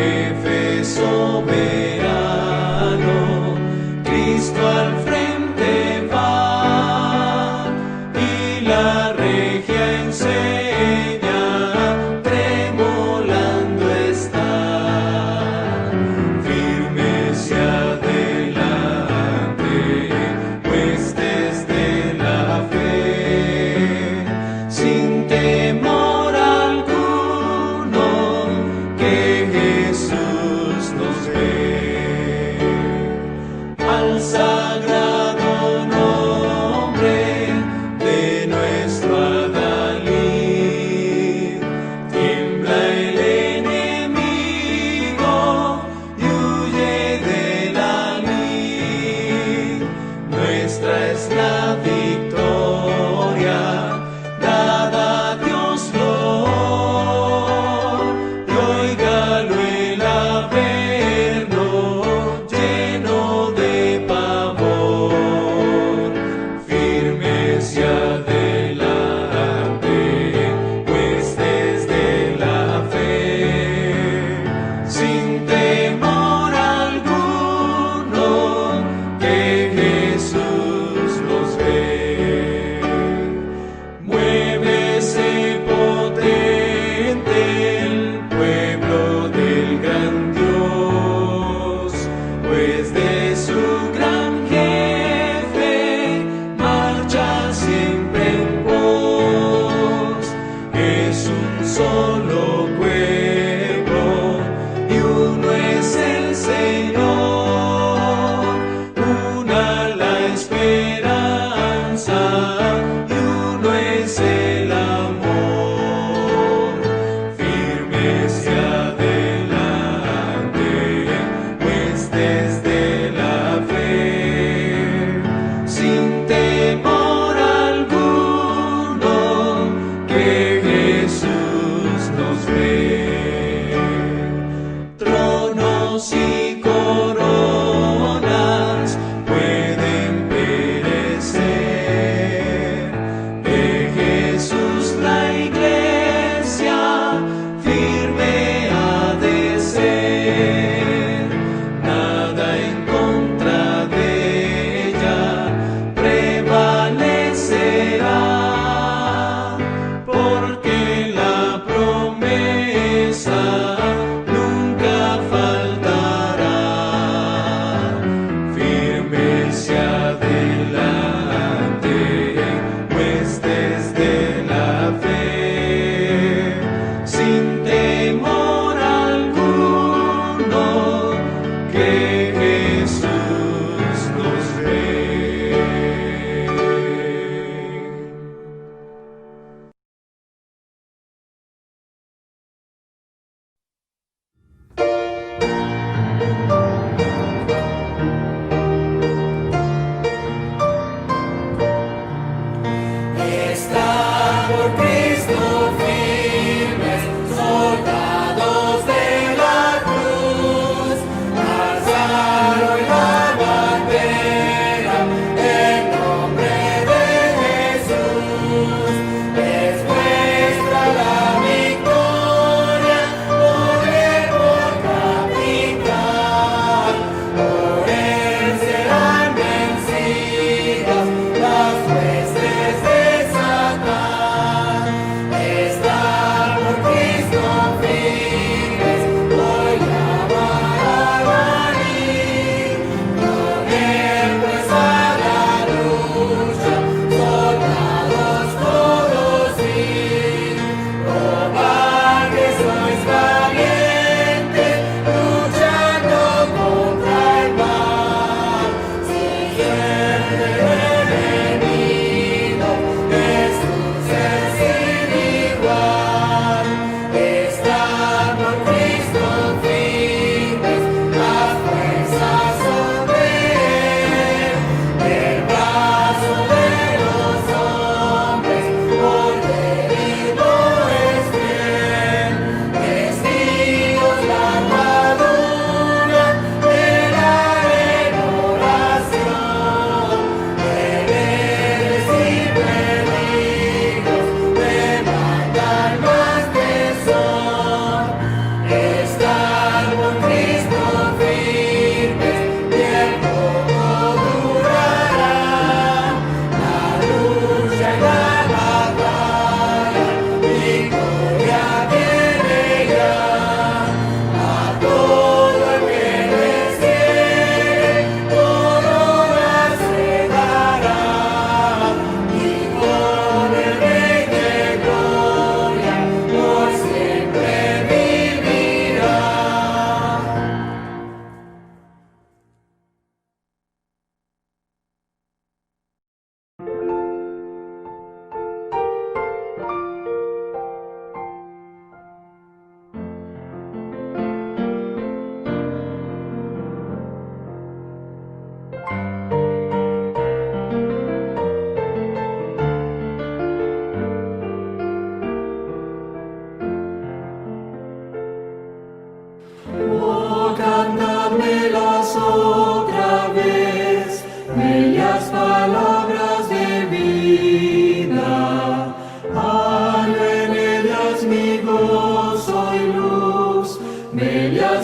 jefe soberano, Cristo al frente va, y la regia enseña, tremolando está, firmes y adelante, huestes de la fe, sin temor alguno, que Jesús nos ve. Al sagrado nombre de nuestro adalid, tiembla el enemigo y huye de la lid. Nuestra es la victoria, dada a Dios Lord, y óigalo el averno, lleno de pavor, firmes y adelante, huestes de la fe, sin temor alguno, que Jesús los ve. Muévese potente el pueblo del gran Dios, pues de su gran jefe marcha siempre en pos. Es un solo pueblo y uno es el Señor, una la esperanza y uno es el amor. Firmes y adelante, huestes de la fe, sin temor alguno, que Jesús nos ve. Tronos y coronas pueden perecer, de Jesús la iglesia firme ha de ser. Nada en contra de ella prevalecerá, porque la promesa nunca faltará.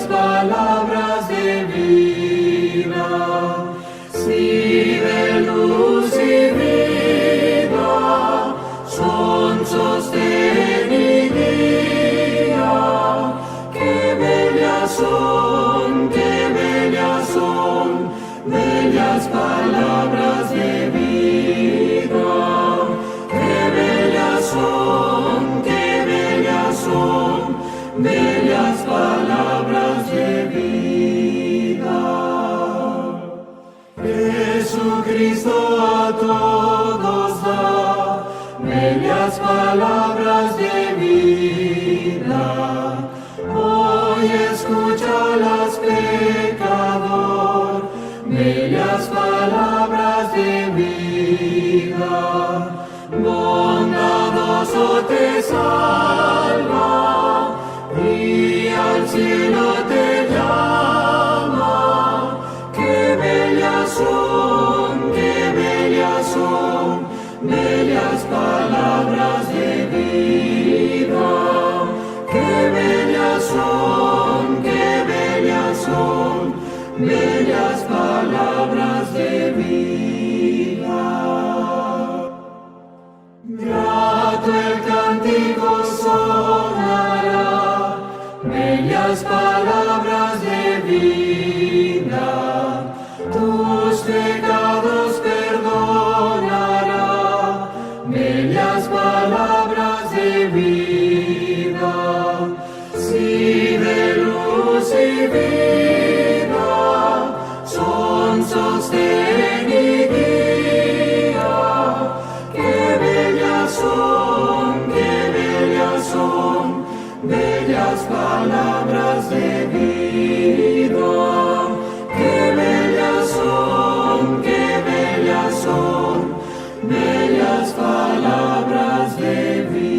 bellas palabras de vida, sí de luz y vida, son sostén y guía. Qué bellas son, bellas palabras de vida. Qué bellas son, bellas palabras de vida. Jesucristo a todos da bellas palabras de vida. Hoy escúchalas, pecador, bellas palabras de vida. Bondadoso te salva y al cielo te llama. Qué bellas son, bellas palabras de vida. Qué bellas son, bellas palabras de vida. Grato el cántico sonará, bellas palabras de vida. Tus pecados perdonará, bellas palabras de vida. Sí, de luz y vida, son sostén y guía. Qué bellas son, bellas palabras de vida. Qué bellas son, bellas palabras de vida.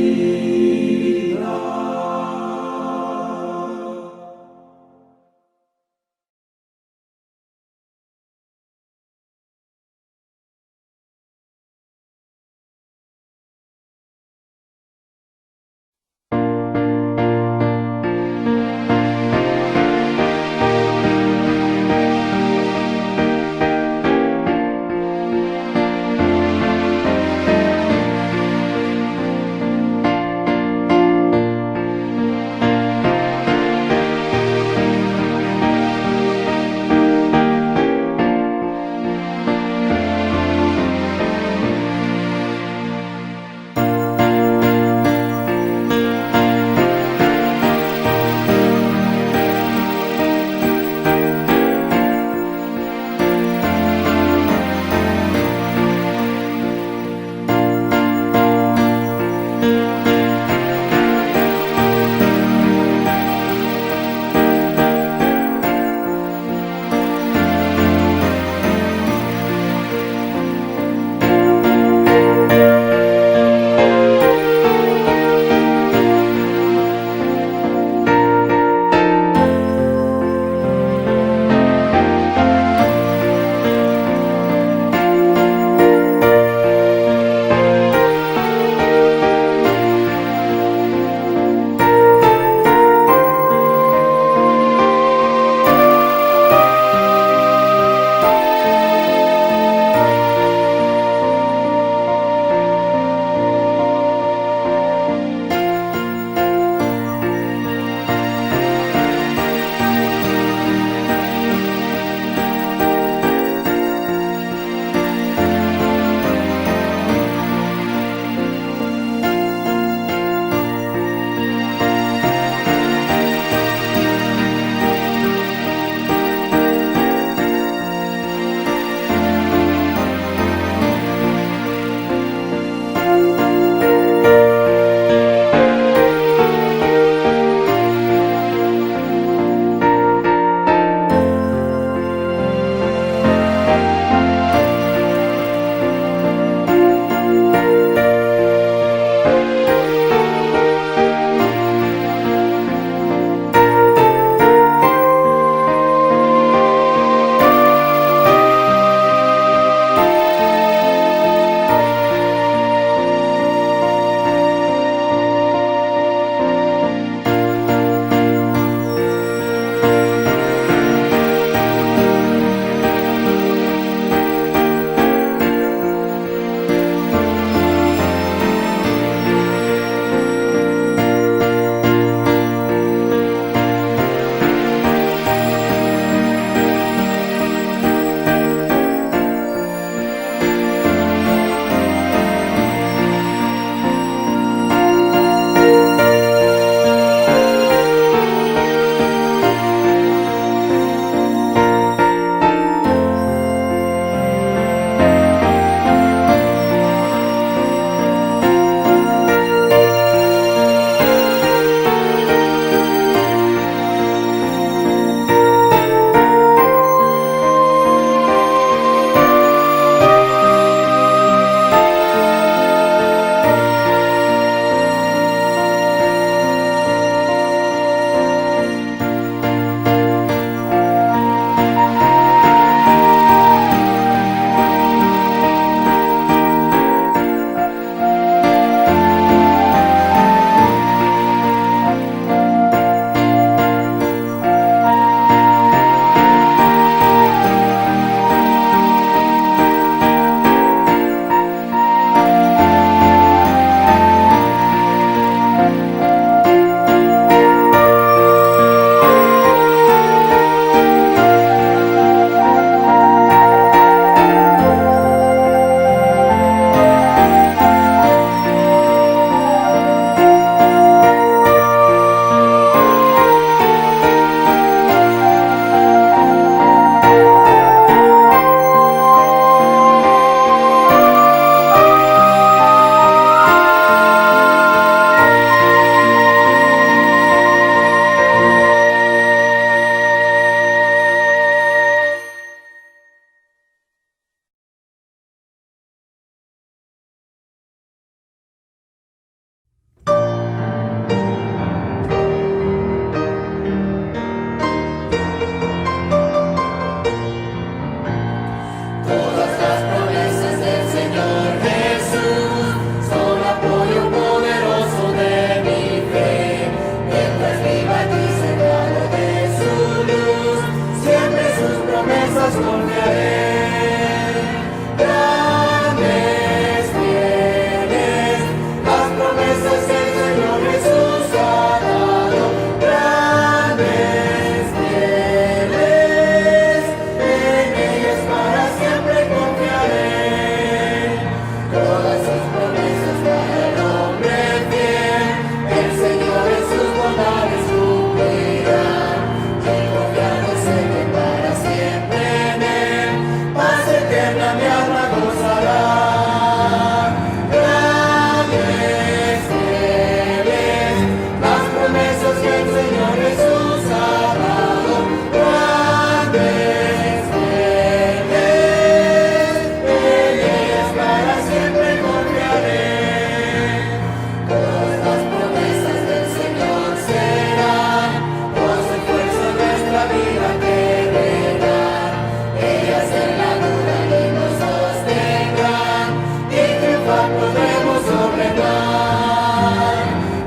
vida terrenal. Ellas en la duda y nos sostendrán, y triunfar podremos sobre el mal.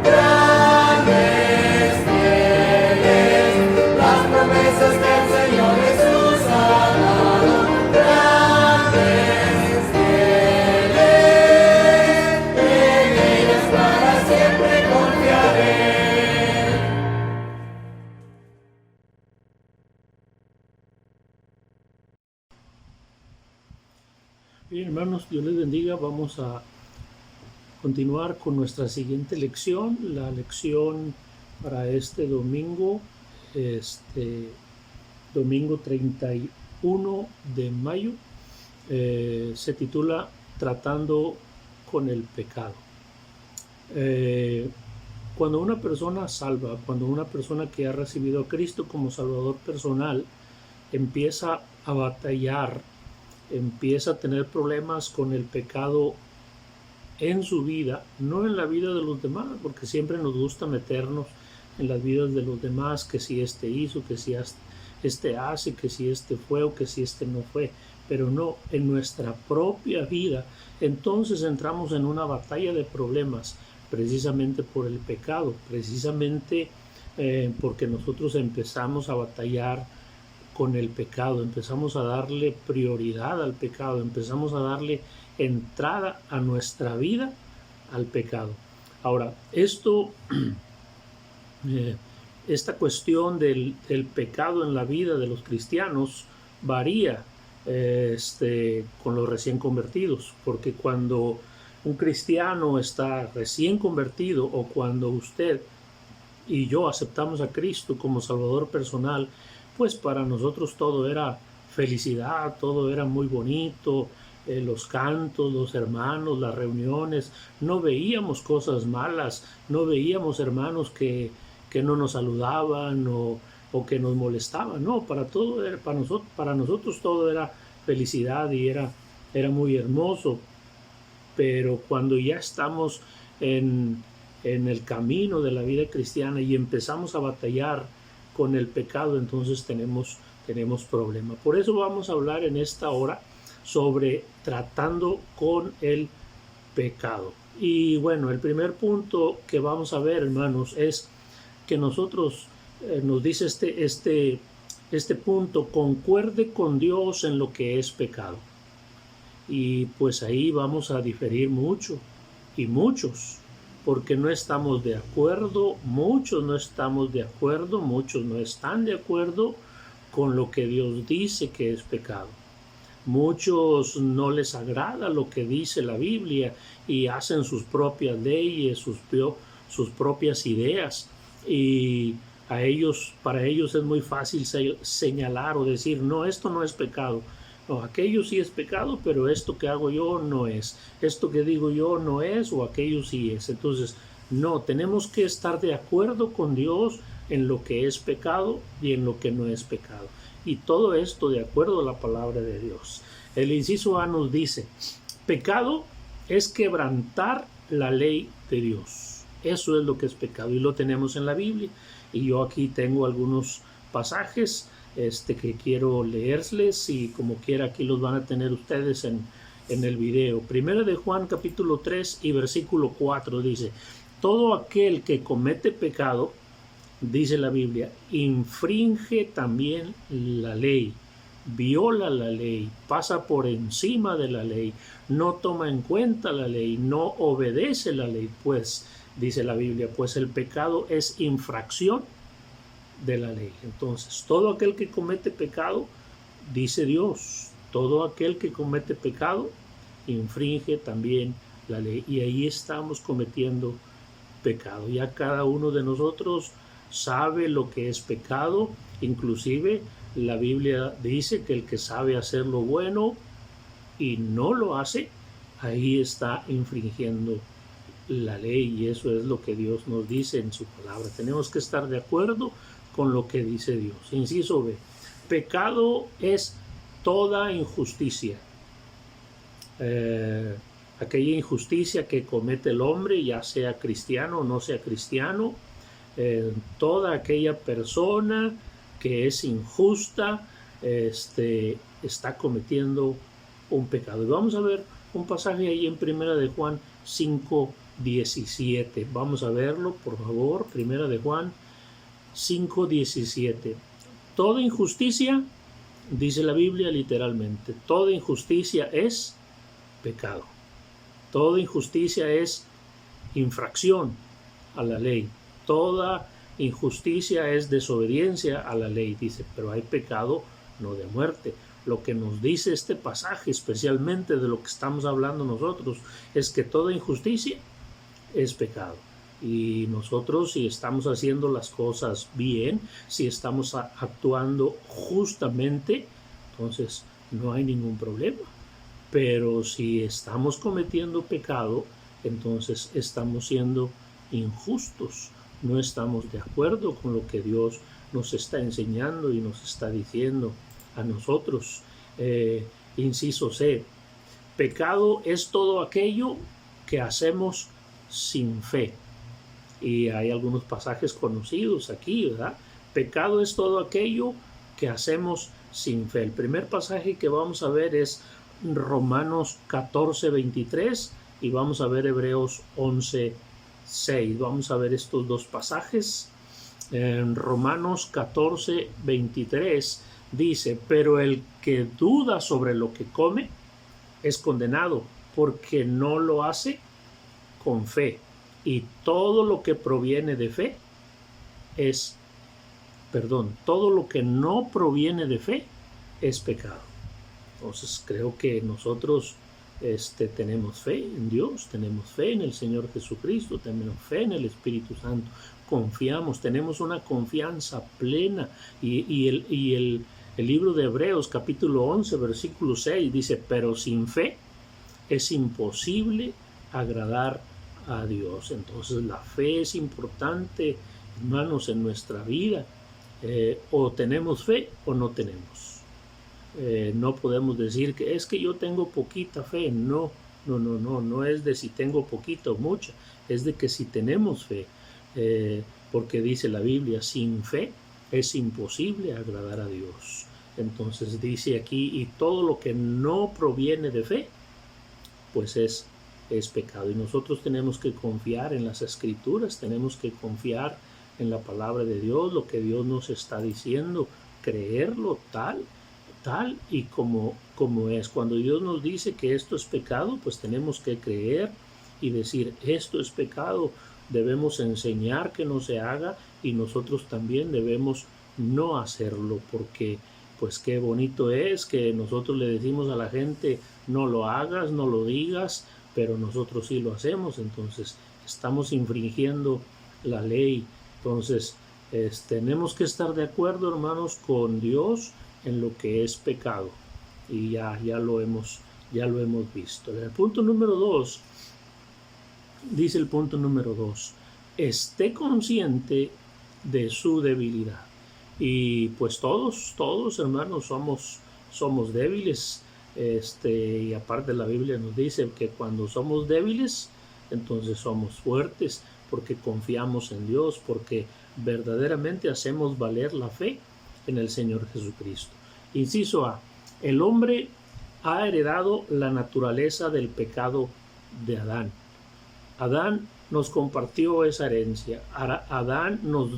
Grandes, fieles, las promesas que el Señor Jesús ha dado. Grandes, fieles, en ellas para siempre confiaré. Bien, hermanos, Dios les bendiga. Vamos a continuar con nuestra siguiente lección. La lección para este domingo, domingo 31 de mayo, se titula Tratando con el pecado. Cuando una persona salva, cuando una persona que ha recibido a Cristo como Salvador personal empieza a batallar, empieza a tener problemas con el pecado en su vida, no en la vida de los demás, porque siempre nos gusta meternos en las vidas de los demás, que si este hizo, que si este hace, que si este fue o que si este no fue, pero no en nuestra propia vida. Entonces entramos en una batalla de problemas precisamente por el pecado, precisamente porque nosotros empezamos a batallar con el pecado, empezamos a darle prioridad al pecado, empezamos a darle entrada a nuestra vida al pecado. Ahora, esta cuestión del pecado en la vida de los cristianos varía con los recién convertidos, porque cuando un cristiano está recién convertido o cuando usted y yo aceptamos a Cristo como Salvador personal, pues para nosotros todo era felicidad, todo era muy bonito, los cantos, los hermanos, las reuniones, no veíamos cosas malas, no veíamos hermanos que no nos saludaban o que nos molestaban, no, para nosotros todo era felicidad y era muy hermoso. Pero cuando ya estamos en el camino de la vida cristiana y empezamos a batallar con el pecado, entonces tenemos problemas. Por eso vamos a hablar en esta hora sobre tratando con el pecado. Y bueno, el primer punto que vamos a ver, hermanos, es que nosotros, nos dice este punto, concuerde con Dios en lo que es pecado. Y pues ahí vamos a diferir mucho, y muchos, porque no estamos de acuerdo, muchos no estamos de acuerdo, muchos no están de acuerdo con lo que Dios dice que es pecado. Muchos no les agrada lo que dice la Biblia y hacen sus propias leyes, sus propias ideas, y para ellos es muy fácil señalar o decir, no, esto no es pecado. No, aquello sí es pecado, pero esto que hago yo no es. Esto que digo yo no es, o aquello sí es. Entonces, no, tenemos que estar de acuerdo con Dios en lo que es pecado y en lo que no es pecado. Y todo esto de acuerdo a la palabra de Dios. El inciso A nos dice, pecado es quebrantar la ley de Dios. Eso es lo que es pecado y lo tenemos en la Biblia. Y yo aquí tengo algunos pasajes que quiero leerles, y como quiera aquí los van a tener ustedes en el video. Primero de Juan capítulo 3 y versículo 4 dice, todo aquel que comete pecado, dice la Biblia, infringe también la ley, viola la ley, pasa por encima de la ley, no toma en cuenta la ley, no obedece la ley, pues, dice la Biblia, pues el pecado es infracción de la ley. Entonces, todo aquel que comete pecado, dice Dios, todo aquel que comete pecado infringe también la ley, y ahí estamos cometiendo pecado. Ya cada uno de nosotros sabe lo que es pecado, inclusive la Biblia dice que el que sabe hacer lo bueno y no lo hace, ahí está infringiendo la ley, y eso es lo que Dios nos dice en su palabra. Tenemos que estar de acuerdo con lo que dice Dios. Inciso B, pecado es toda injusticia. Aquella injusticia que comete el hombre, ya sea cristiano o no sea cristiano, toda aquella persona que es injusta, está cometiendo un pecado. Y vamos a ver un pasaje ahí en Primera de Juan 5:17. Vamos a verlo, por favor. Primera de Juan 5:17. Toda injusticia, dice la Biblia literalmente, toda injusticia es pecado. Toda injusticia es infracción a la ley. Toda injusticia es desobediencia a la ley, dice, pero hay pecado no de muerte. Lo que nos dice este pasaje, especialmente de lo que estamos hablando nosotros, es que toda injusticia es pecado. Y nosotros, si estamos haciendo las cosas bien, si estamos actuando justamente, entonces no hay ningún problema. Pero si estamos cometiendo pecado, entonces estamos siendo injustos. No estamos de acuerdo con lo que Dios nos está enseñando y nos está diciendo a nosotros. Inciso C. Pecado es todo aquello que hacemos sin fe. Y hay algunos pasajes conocidos aquí, ¿verdad? Pecado es todo aquello que hacemos sin fe. El primer pasaje que vamos a ver es Romanos 14:23 y vamos a ver Hebreos 11:6. Vamos a ver estos dos pasajes. En Romanos 14:23 dice, pero el que duda sobre lo que come es condenado porque no lo hace con fe. Y todo lo que proviene de fe todo lo que no proviene de fe es pecado. Entonces creo que nosotros tenemos fe en Dios, tenemos fe en el Señor Jesucristo, tenemos fe en el Espíritu Santo, confiamos, tenemos una confianza plena. Y el libro de Hebreos capítulo 11 versículo 6 dice, pero sin fe es imposible agradar a Dios. Entonces la fe es importante, hermanos, en nuestra vida. O tenemos fe o no tenemos. No podemos decir que es que yo tengo poquita fe. No es de si tengo poquita o mucha, es de que si tenemos fe, porque dice la Biblia, sin fe es imposible agradar a Dios. Entonces dice aquí, y todo lo que no proviene de fe, pues es pecado. Y nosotros tenemos que confiar en las Escrituras, tenemos que confiar en la palabra de Dios, lo que Dios nos está diciendo, creerlo tal y como es. Cuando Dios nos dice que esto es pecado, pues tenemos que creer y decir, esto es pecado, debemos enseñar que no se haga y nosotros también debemos no hacerlo, porque pues qué bonito es que nosotros le decimos a la gente, no lo hagas, no lo digas, pero nosotros sí lo hacemos. Entonces estamos infringiendo la ley. Entonces tenemos que estar de acuerdo, hermanos, con Dios en lo que es pecado, y ya lo hemos visto. El punto número 2 dice, el punto número 2, esté consciente de su debilidad. Y pues todos hermanos somos débiles, y aparte la Biblia nos dice que cuando somos débiles, entonces somos fuertes, porque confiamos en Dios, porque verdaderamente hacemos valer la fe en el Señor Jesucristo. Inciso A, el hombre ha heredado la naturaleza del pecado de Adán. Adán nos compartió esa herencia. Adán nos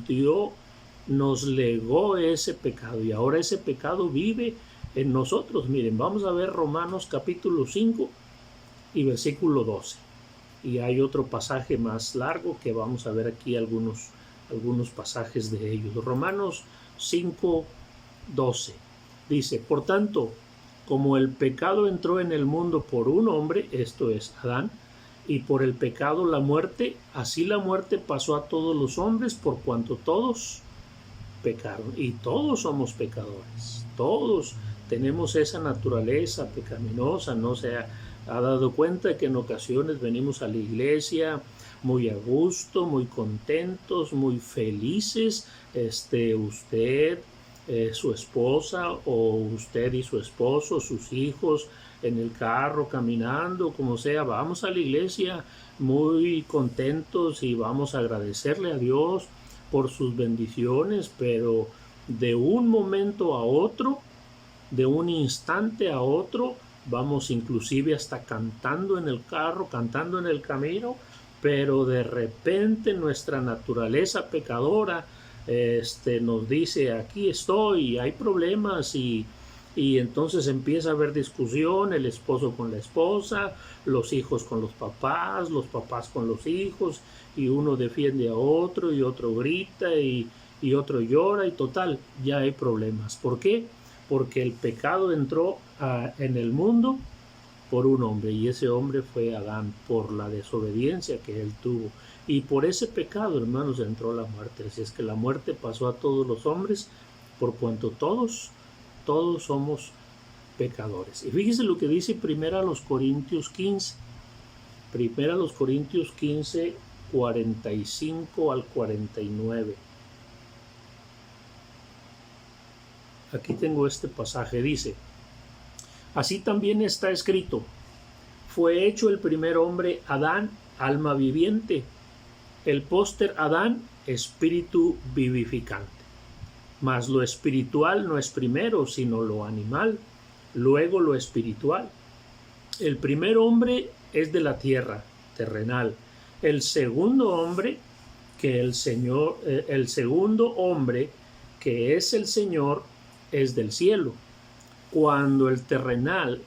legó ese pecado, y ahora ese pecado vive en nosotros. Miren, vamos a ver Romanos capítulo 5 y versículo 12. Y hay otro pasaje más largo que vamos a ver aquí algunos pasajes de ellos. Romanos 5:12 dice, por tanto, como el pecado entró en el mundo por un hombre, esto es Adán, y por el pecado la muerte, así la muerte pasó a todos los hombres por cuanto todos pecaron. Y todos somos pecadores, todos tenemos esa naturaleza pecaminosa. No se ha dado cuenta que en ocasiones venimos a la iglesia muy a gusto, muy contentos, muy felices, usted, su esposa, o usted y su esposo, sus hijos en el carro, caminando, como sea, vamos a la iglesia muy contentos y vamos a agradecerle a Dios por sus bendiciones, pero de un momento a otro, de un instante a otro, vamos inclusive hasta cantando en el carro, cantando en el camino, pero de repente nuestra naturaleza pecadora nos dice, aquí estoy, hay problemas, y entonces empieza a haber discusión, el esposo con la esposa, los hijos con los papás con los hijos, y uno defiende a otro y otro grita y otro llora, y total, ya hay problemas. ¿Por qué? Porque el pecado entró en el mundo por un hombre, y ese hombre fue Adán, por la desobediencia que él tuvo. Y por ese pecado, hermanos, entró la muerte. Así es que la muerte pasó a todos los hombres, por cuanto todos somos pecadores. Y fíjese lo que dice 1 Corintios 15. 1 Corintios 15, 45 al 49. Aquí tengo este pasaje, dice: así también está escrito, fue hecho el primer hombre Adán, alma viviente, el póster Adán, espíritu vivificante. Mas lo espiritual no es primero, sino lo animal, luego lo espiritual. El primer hombre es de la tierra, terrenal. El segundo hombre, el segundo hombre, que es el Señor, es del cielo. Cuando el terrenal,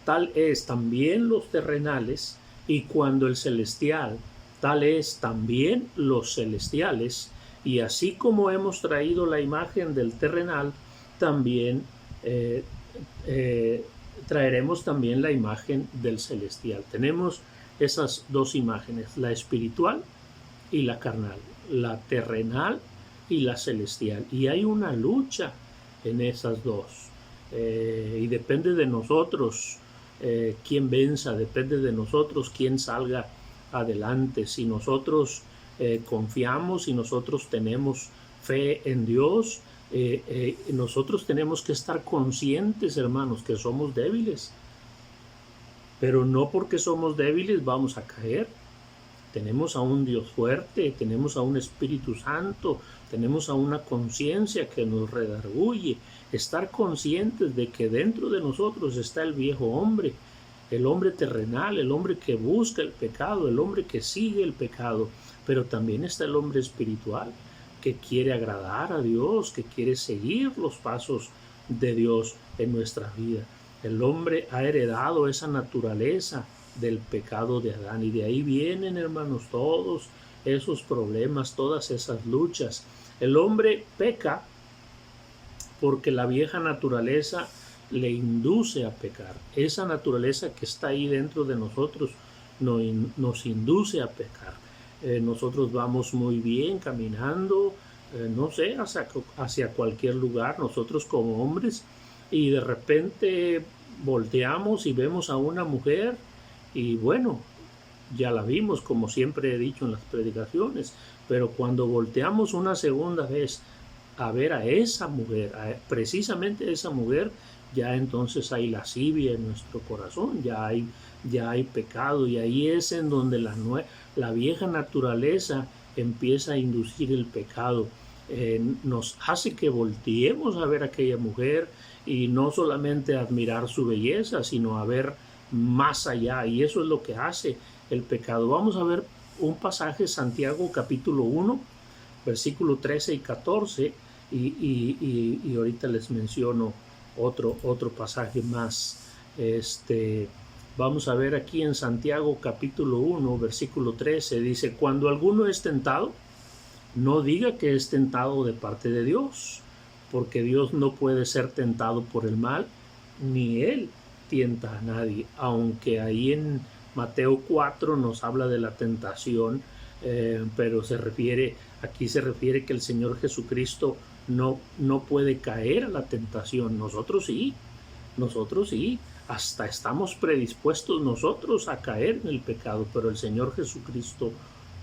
tal es también los terrenales, y cuando el celestial, tal es también los celestiales. Y así como hemos traído la imagen del terrenal, también traeremos también la imagen del celestial. Tenemos esas dos imágenes, la espiritual y la carnal, la terrenal y la celestial. Y hay una lucha en esas dos. Y depende de nosotros quién venza, depende de nosotros quién salga adelante. Si nosotros confiamos y nosotros tenemos fe en Dios, nosotros tenemos que estar conscientes, hermanos, que somos débiles, pero no porque somos débiles vamos a caer. Tenemos a un Dios fuerte, tenemos a un Espíritu Santo, tenemos a una conciencia que nos redarguye. Estar conscientes de que dentro de nosotros está el viejo hombre, el hombre terrenal, el hombre que busca el pecado, el hombre que sigue el pecado, pero también está el hombre espiritual que quiere agradar a Dios, que quiere seguir los pasos de Dios en nuestra vida. El hombre ha heredado esa naturaleza del pecado de Adán, y de ahí vienen, hermanos, todos esos problemas, todas esas luchas. El hombre peca porque la vieja naturaleza le induce a pecar. Esa naturaleza que está ahí dentro de nosotros nos induce a pecar. Nosotros vamos muy bien caminando, no sé, hacia cualquier lugar, nosotros como hombres, y de repente volteamos y vemos a una mujer, y bueno, ya la vimos, como siempre he dicho en las predicaciones, pero cuando volteamos una segunda vez a ver a esa mujer, precisamente a esa mujer, ya entonces hay lascivia en nuestro corazón, ya hay pecado, y ahí es en donde la vieja naturaleza empieza a inducir el pecado. Nos hace que volteemos a ver a aquella mujer, y no solamente admirar su belleza, sino a ver más allá, y eso es lo que hace el pecado. Vamos a ver un pasaje, Santiago capítulo 1, versículo 13 y 14, y ahorita les menciono otro pasaje más. Vamos a ver aquí en Santiago capítulo 1, versículo 13, dice: cuando alguno es tentado, no diga que es tentado de parte de Dios, porque Dios no puede ser tentado por el mal, ni Él tienta a nadie. Aunque ahí en Mateo 4 nos habla de la tentación, pero aquí se refiere que el Señor Jesucristo no puede caer a la tentación. Nosotros sí, hasta estamos predispuestos nosotros a caer en el pecado, pero el Señor Jesucristo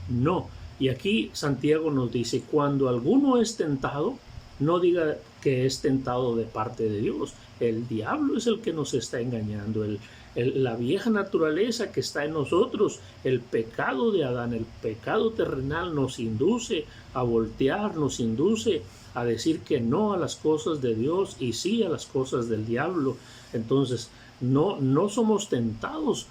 no. Y aquí Santiago nos dice: cuando alguno es tentado, no diga que es tentado de parte de Dios. El diablo es el que nos está engañando. La vieja naturaleza que está en nosotros, el pecado de Adán, el pecado terrenal nos induce a voltear, nos induce a decir que no a las cosas de Dios y sí a las cosas del diablo. Entonces, no somos tentados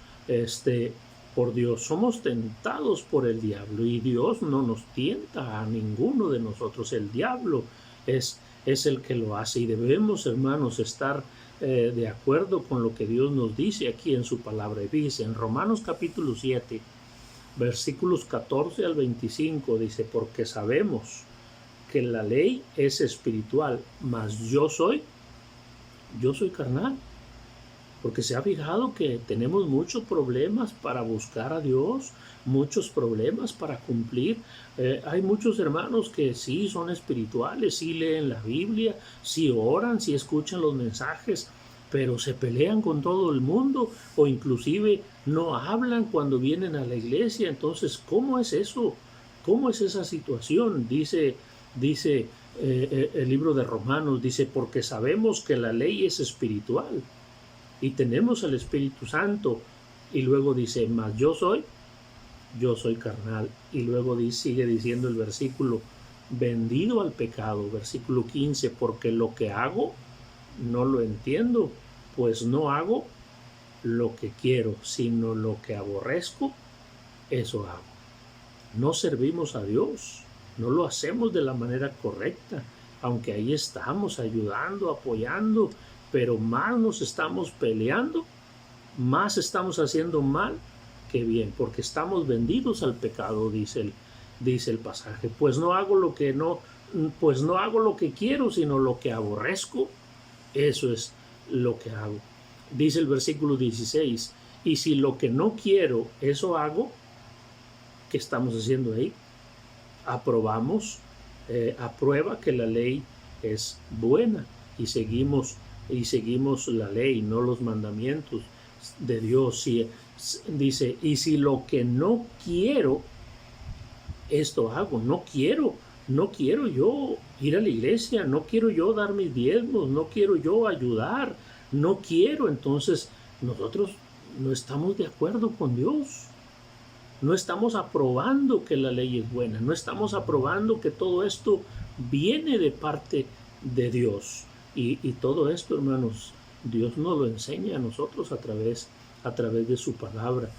por Dios, somos tentados por el diablo, y Dios no nos tienta a ninguno de nosotros. El diablo es el que lo hace, y debemos, hermanos, estar de acuerdo con lo que Dios nos dice aquí en su palabra. Y dice en Romanos capítulo 7, versículos 14 al 25, dice: porque sabemos que la ley es espiritual, mas yo soy carnal. Porque se ha fijado que tenemos muchos problemas para buscar a Dios, muchos problemas para cumplir. Hay muchos hermanos que sí son espirituales, sí leen la Biblia, sí oran, sí escuchan los mensajes, pero se pelean con todo el mundo, o inclusive no hablan cuando vienen a la iglesia. Entonces, ¿cómo es eso? ¿Cómo es esa situación? Dice el libro de Romanos, dice: porque sabemos que la ley es espiritual y tenemos al Espíritu Santo. Y luego dice: mas yo soy carnal. Y luego sigue diciendo el versículo: vendido al pecado. Versículo 15: porque lo que hago no lo entiendo, pues no hago lo que quiero, sino lo que aborrezco, eso hago. No servimos a Dios, no lo hacemos de la manera correcta, aunque ahí estamos ayudando, apoyando, pero más nos estamos peleando, más estamos haciendo mal que bien, porque estamos vendidos al pecado, dice el pasaje. Pues no hago lo que quiero, sino lo que aborrezco, eso es lo que hago. Dice el versículo 16: y si lo que no quiero, eso hago, ¿qué estamos haciendo ahí? Aprueba que la ley es buena, y seguimos la ley, no los mandamientos de Dios. Dice: y si lo que no quiero, esto hago. No quiero yo ir a la iglesia, no quiero yo dar mis diezmos, no quiero yo ayudar, no quiero. Entonces nosotros no estamos de acuerdo con Dios. No estamos aprobando que la ley es buena, no estamos aprobando que todo esto viene de parte de Dios. Y todo esto, hermanos, Dios nos lo enseña a nosotros a través de su palabra.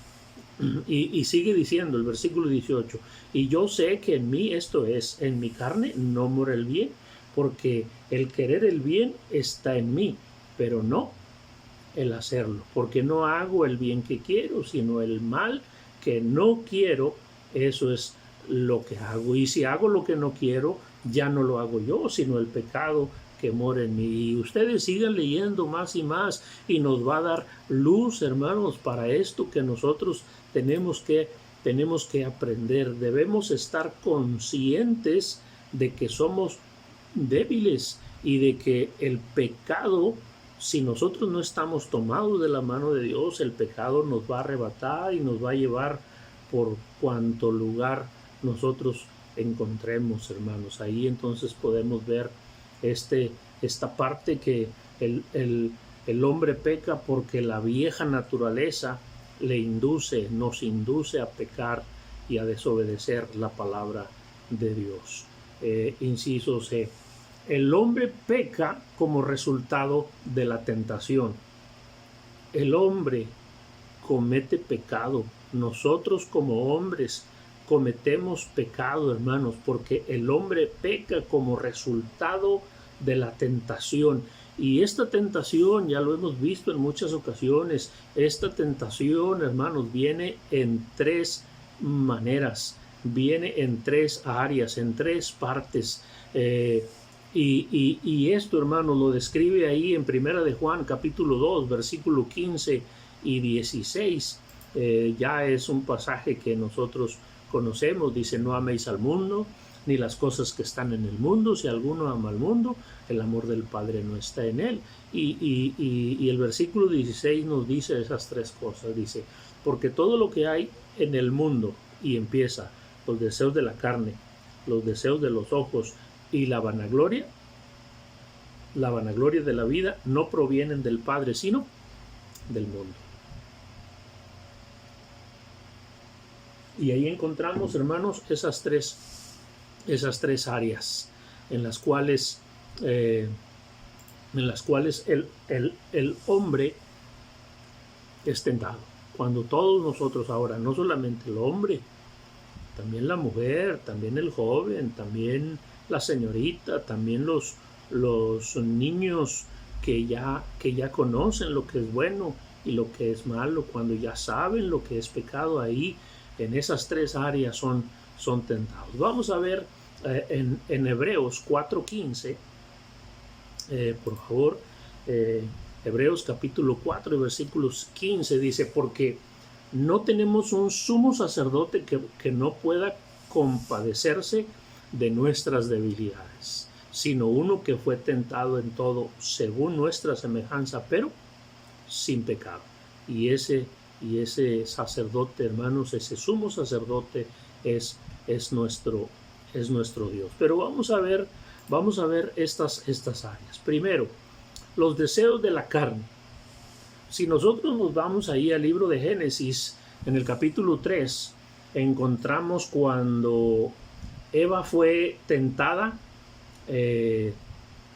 Y sigue diciendo el versículo 18: y yo sé que en mí, esto es, en mi carne, no mora el bien, porque el querer el bien está en mí, pero no el hacerlo, porque no hago el bien que quiero, sino el mal que no quiero, eso es lo que hago. Y si hago lo que no quiero, ya no lo hago yo, sino el pecado que mora en mí. Y ustedes sigan leyendo más y más, y nos va a dar luz, hermanos, para esto que nosotros tenemos que aprender. Debemos estar conscientes de que somos débiles y de que el pecado, si nosotros no estamos tomados de la mano de Dios, el pecado nos va a arrebatar y nos va a llevar por cuanto lugar nosotros encontremos, hermanos. Ahí entonces podemos ver esta parte que el hombre peca porque la vieja naturaleza nos induce a pecar y a desobedecer la palabra de Dios. Inciso C: el hombre peca como resultado de la tentación. El hombre comete pecado. Nosotros como hombres cometemos pecado, hermanos, porque el hombre peca como resultado de la tentación. Y esta tentación, ya lo hemos visto en muchas ocasiones, esta tentación, hermanos, viene en tres maneras, viene en tres áreas, en tres partes. Y esto, hermanos, lo describe ahí en Primera de Juan, capítulo 2, versículo 15 y 16. Ya es un pasaje que nosotros conocemos. Dice: no améis al mundo, ni las cosas que están en el mundo. Si alguno ama al mundo, el amor del Padre no está en él. Y el versículo 16 nos dice esas tres cosas. Dice: porque todo lo que hay en el mundo, y empieza: los deseos de la carne, los deseos de los ojos y la vanagloria, la vanagloria de la vida no provienen del Padre, sino del mundo. Y ahí encontramos, hermanos, esas tres áreas en las cuales el hombre es tentado. Cuando todos nosotros ahora, no solamente el hombre, también la mujer, también el joven, también la señorita, también los niños que ya conocen lo que es bueno y lo que es malo, cuando ya saben lo que es pecado, ahí en esas tres áreas son tentados. Vamos a ver en Hebreos 4:15, por favor, Hebreos capítulo 4 y versículos 15 dice: porque no tenemos un sumo sacerdote que no pueda compadecerse de nuestras debilidades, sino uno que fue tentado en todo según nuestra semejanza, pero sin pecado. Y ese sacerdote, hermanos, ese sumo sacerdote es nuestro Dios. Pero vamos a ver estas áreas. Primero, los deseos de la carne. Si nosotros nos vamos ahí al libro de Génesis, en el capítulo 3, encontramos cuando Eva fue tentada,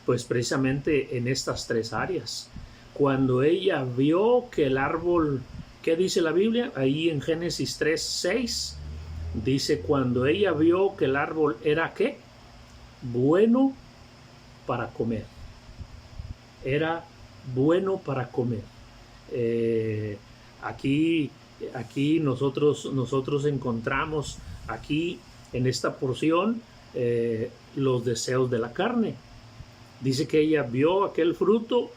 pues precisamente en estas tres áreas. Cuando ella vio que el árbol, ¿qué dice la Biblia? Ahí en Génesis 3:6 dice: cuando ella vio que el árbol era ¿qué? Bueno para comer. Era bueno para comer. Aquí nosotros encontramos aquí en esta porción los deseos de la carne. Dice que ella vio aquel fruto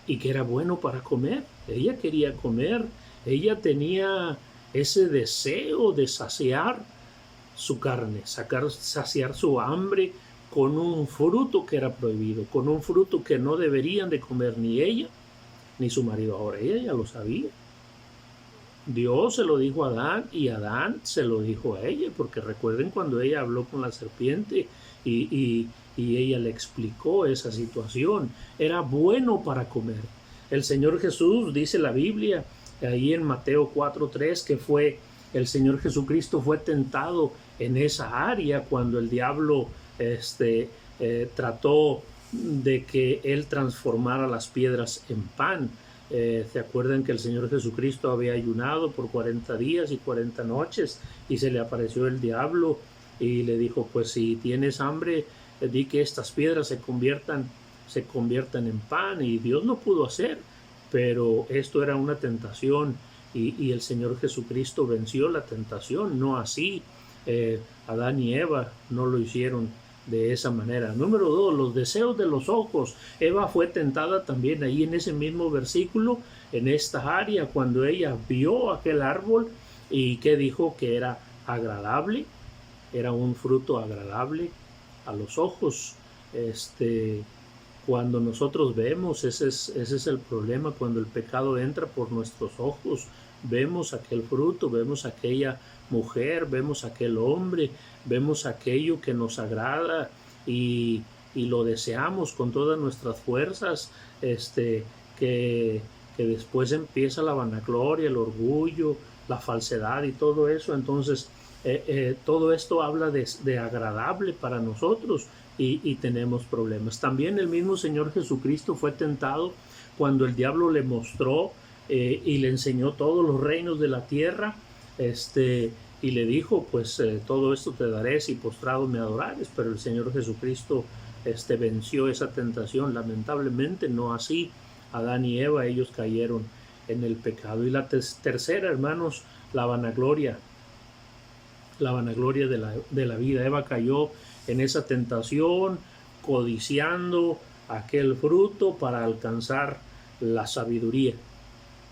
y que era bueno para comer. Ella quería comer. Ella tenía ese deseo de saciar su carne, saciar su hambre con un fruto que era prohibido, con un fruto que no deberían de comer ni ella ni su marido. Ahora ella ya lo sabía. Dios se lo dijo a Adán y Adán se lo dijo a ella, porque recuerden cuando ella habló con la serpiente y ella le explicó esa situación. Era bueno para comer. El Señor Jesús, dice la Biblia, ahí en Mateo 4:3, que el Señor Jesucristo fue tentado en esa área cuando el diablo trató de que él transformara las piedras en pan. ¿Se acuerdan que el Señor Jesucristo había ayunado por 40 días y 40 noches y se le apareció el diablo y le dijo: pues si tienes hambre, di que estas piedras se conviertan en pan? Y Dios no pudo hacer, pero esto era una tentación y el Señor Jesucristo venció la tentación. No así Adán y Eva no lo hicieron de esa manera. Número 2, los deseos de los ojos. Eva fue tentada también ahí en ese mismo versículo, en esta área, cuando ella vio aquel árbol y que dijo que era agradable, era un fruto agradable a los ojos. Cuando nosotros vemos, ese es el problema, cuando el pecado entra por nuestros ojos, vemos aquel fruto, vemos aquella mujer, vemos aquel hombre, vemos aquello que nos agrada y lo deseamos con todas nuestras fuerzas, que después empieza la vanagloria, el orgullo, la falsedad y todo eso. Entonces todo esto habla de agradable para nosotros y tenemos problemas. También el mismo Señor Jesucristo fue tentado cuando el diablo le mostró y le enseñó todos los reinos de la tierra, y le dijo: pues todo esto te daré si postrado me adorares. Pero el Señor Jesucristo venció esa tentación. Lamentablemente no así Adán y Eva, ellos cayeron en el pecado. Y la tercera, hermanos, la vanagloria de la vida. Eva cayó en esa tentación, codiciando aquel fruto para alcanzar la sabiduría.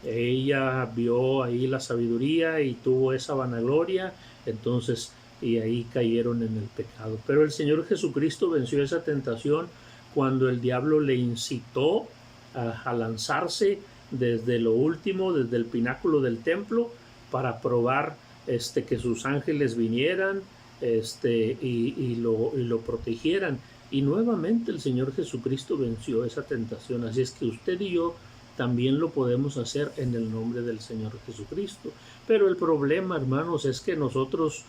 Ella vio ahí la sabiduría y tuvo esa vanagloria, entonces, y ahí cayeron en el pecado. Pero el Señor Jesucristo venció esa tentación cuando el diablo le incitó a lanzarse desde lo último, desde el pináculo del templo, para probar que sus ángeles vinieran y lo protegieran. Y nuevamente el Señor Jesucristo venció esa tentación. Así es que usted y yo también lo podemos hacer en el nombre del Señor Jesucristo. Pero el problema, hermanos, es que nosotros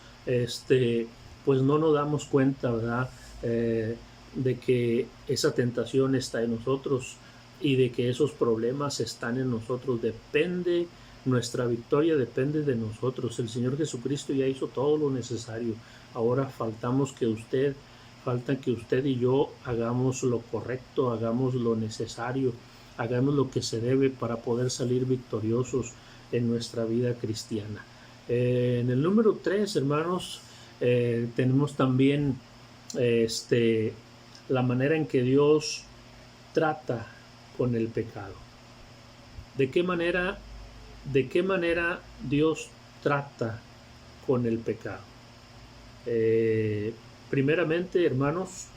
pues no nos damos cuenta, ¿verdad? De que esa tentación está en nosotros y de que esos problemas están en nosotros. Nuestra victoria depende de nosotros. El Señor Jesucristo ya hizo todo lo necesario. Ahora falta que usted y yo hagamos lo correcto, hagamos lo necesario, hagamos lo que se debe para poder salir victoriosos en nuestra vida cristiana. En el número 3, hermanos, tenemos también la manera en que Dios trata con el pecado. ¿De qué manera Dios trata con el pecado? Primeramente, hermanos,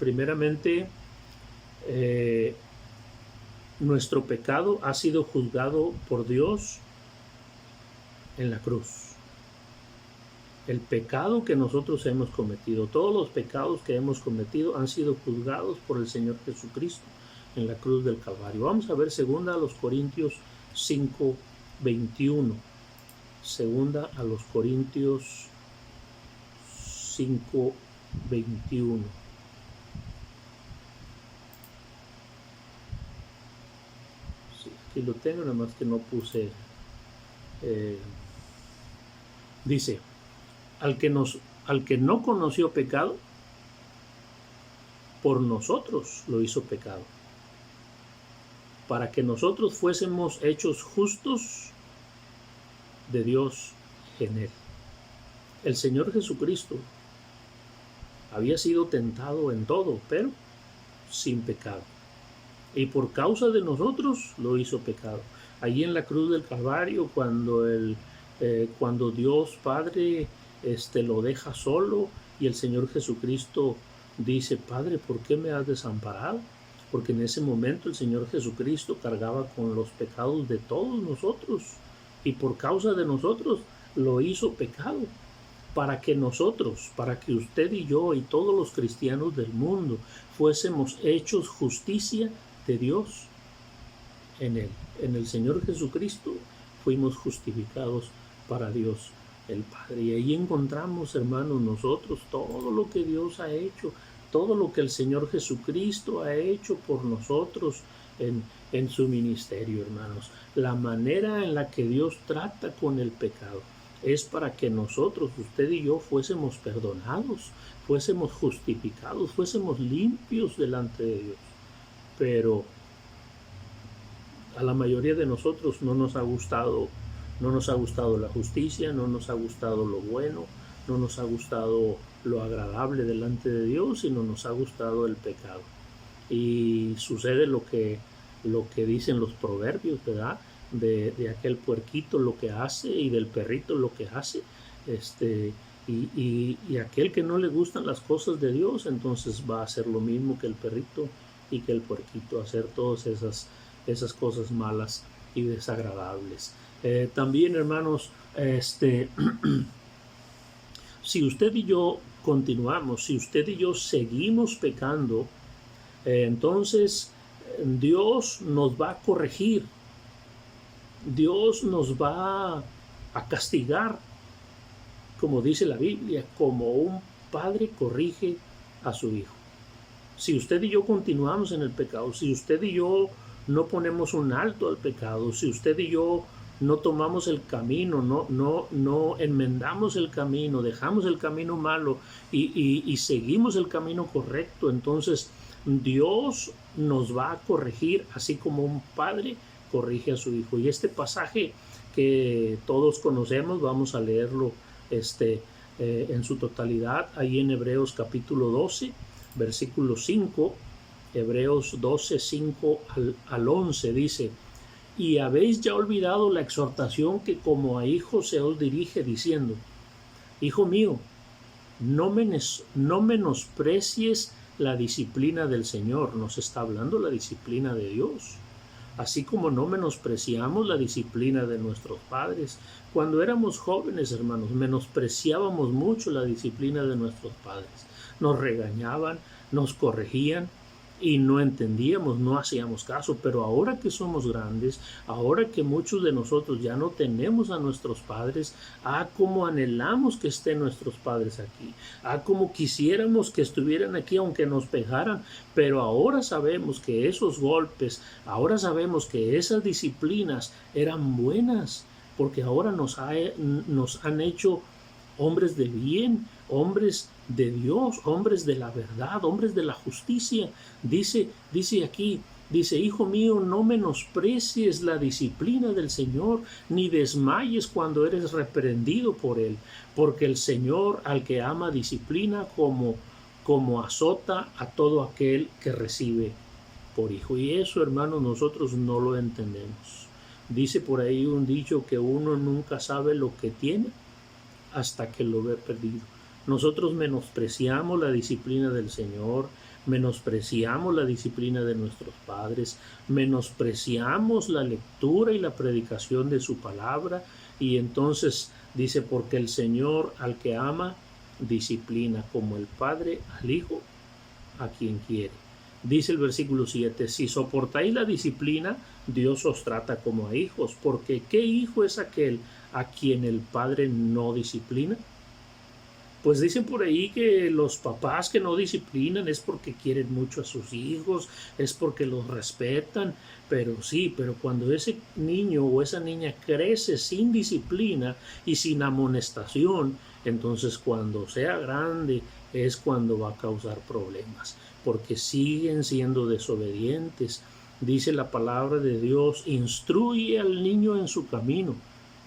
nuestro pecado ha sido juzgado por Dios en la cruz. El pecado que nosotros hemos cometido, todos los pecados que hemos cometido han sido juzgados por el Señor Jesucristo en la cruz del Calvario. Vamos a ver 2 Corintios 5:21. 2 Corintios 5:21. Sí, aquí lo tengo, nada más que no puse. Dice, al que no conoció pecado, por nosotros lo hizo pecado, para que nosotros fuésemos hechos justos de Dios en él. El Señor Jesucristo había sido tentado en todo, pero sin pecado. Y por causa de nosotros lo hizo pecado. Allí en la cruz del Calvario, cuando Dios Padre lo deja solo y el Señor Jesucristo dice, Padre, ¿por qué me has desamparado? Porque en ese momento el Señor Jesucristo cargaba con los pecados de todos nosotros y por causa de nosotros lo hizo pecado, para que usted y yo y todos los cristianos del mundo fuésemos hechos justicia de Dios en él. En el Señor Jesucristo fuimos justificados para Dios el Padre. Y ahí encontramos, hermanos, nosotros todo lo que Dios ha hecho, todo lo que el Señor Jesucristo ha hecho por nosotros en su ministerio, hermanos. La manera en la que Dios trata con el pecado es para que nosotros, usted y yo, fuésemos perdonados, fuésemos justificados, fuésemos limpios delante de Dios. Pero a la mayoría de nosotros no nos ha gustado la justicia, no nos ha gustado lo bueno, no nos ha gustado lo agradable delante de Dios, sino nos ha gustado el pecado. Y sucede lo que dicen los proverbios, ¿verdad? De aquel puerquito lo que hace y del perrito lo que hace. Y aquel que no le gustan las cosas de Dios, entonces va a hacer lo mismo que el perrito y que el puerquito, hacer todas esas cosas malas y desagradables. También, hermanos, si usted y yo continuamos, si usted y yo seguimos pecando, entonces Dios nos va a corregir, Dios nos va a castigar, como dice la Biblia, como un padre corrige a su hijo. Si usted y yo continuamos en el pecado, si usted y yo no ponemos un alto al pecado, si usted y yo no tomamos el camino, no enmendamos el camino, dejamos el camino malo y seguimos el camino correcto, entonces Dios nos va a corregir así como un padre corrige a su hijo. Y este pasaje que todos conocemos, vamos a leerlo en su totalidad, ahí en Hebreos capítulo 12, versículo 5, Hebreos 12, 5 al 11, dice: y habéis ya olvidado la exhortación que como a hijos se os dirige, diciendo: Hijo mío, no menosprecies la disciplina del Señor. Nos está hablando la disciplina de Dios. Así como no menospreciamos la disciplina de nuestros padres. Cuando éramos jóvenes, hermanos, menospreciábamos mucho la disciplina de nuestros padres. nos regañaban, nos corregían y no entendíamos, no hacíamos caso. Pero ahora que somos grandes, ahora que muchos de nosotros ya no tenemos a nuestros padres, cómo anhelamos que estén nuestros padres aquí, cómo quisiéramos que estuvieran aquí aunque nos pegaran. Pero ahora sabemos que esos golpes, ahora sabemos que esas disciplinas eran buenas, porque ahora nos han hecho hombres de bien, hombres de Dios, hombres de la verdad, hombres de la justicia. Dice aquí, dice: hijo mío, no menosprecies la disciplina del Señor, ni desmayes cuando eres reprendido por Él, porque el Señor al que ama disciplina como azota a todo aquel que recibe por hijo. Y eso, hermanos, nosotros no lo entendemos. Dice por ahí un dicho que uno nunca sabe lo que tiene hasta que lo ve perdido. Nosotros menospreciamos la disciplina del Señor, menospreciamos la disciplina de nuestros padres, menospreciamos la lectura y la predicación de su palabra, y entonces dice: porque el Señor al que ama disciplina, como el Padre al Hijo a quien quiere. Dice el versículo 7: si soportáis la disciplina, Dios os trata como a hijos, porque ¿qué hijo es aquel a quien el Padre no disciplina? Pues dicen por ahí que los papás que no disciplinan es porque quieren mucho a sus hijos, es porque los respetan. Pero sí, pero cuando ese niño o esa niña crece sin disciplina y sin amonestación, entonces cuando sea grande es cuando va a causar problemas, porque siguen siendo desobedientes. Dice la palabra de Dios: instruye al niño en su camino,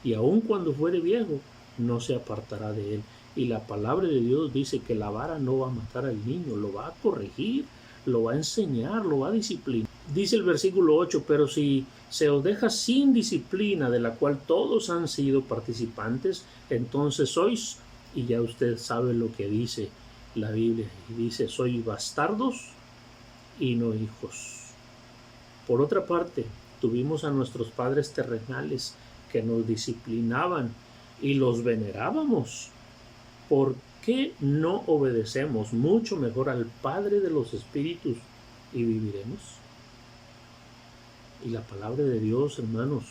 y aun cuando fuere viejo, no se apartará de él. Y la palabra de Dios dice que la vara no va a matar al niño, lo va a corregir, lo va a enseñar, lo va a disciplinar. Dice el versículo 8: pero si se os deja sin disciplina, de la cual todos han sido participantes, entonces sois, y ya usted sabe lo que dice la Biblia, y dice: sois bastardos y no hijos. Por otra parte, tuvimos a nuestros padres terrenales que nos disciplinaban y los venerábamos. ¿Por qué no obedecemos mucho mejor al Padre de los Espíritus y viviremos? Y la palabra de Dios, hermanos,